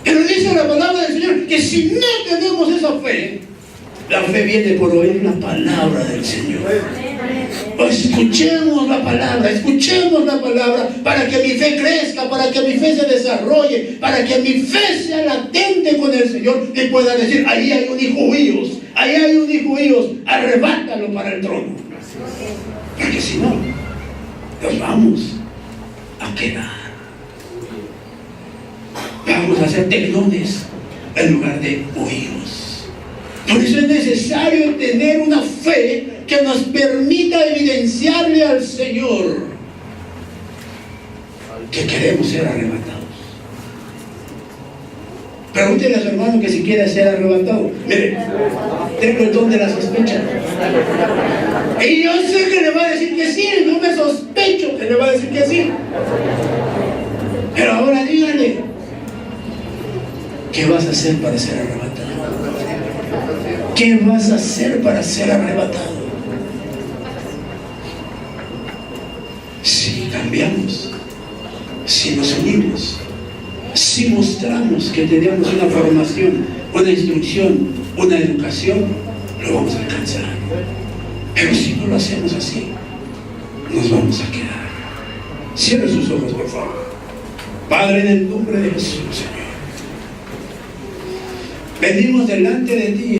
S1: Pero dice la palabra del Señor que si no tenemos esa fe, la fe viene por oír la palabra del Señor. Escuchemos la palabra para que mi fe crezca, para que mi fe se desarrolle, para que mi fe sea latente con el Señor y pueda decir, ahí hay un hijo mío, arrebátalo para el trono. Porque si no, nos vamos a quedar. Vamos a ser tecnones en lugar de oídos. Por eso es necesario tener una fe que nos permita evidenciarle al Señor que queremos ser arrebatados. Pregúntele a su hermano que si quiere ser arrebatado. Mire, tengo el don de la sospecha. Y yo sé que le va a decir que sí, no me sospecho que le va a decir que sí. Pero ahora dígale, ¿qué vas a hacer para ser arrebatado? ¿Qué vas a hacer para ser arrebatado? Si cambiamos, si nos unimos, si mostramos que tenemos una formación, una instrucción, una educación, lo vamos a alcanzar. Pero si no lo hacemos así, nos vamos a quedar. Cierre sus ojos, por favor. Padre, en el nombre de Jesús, Señor, venimos delante de ti.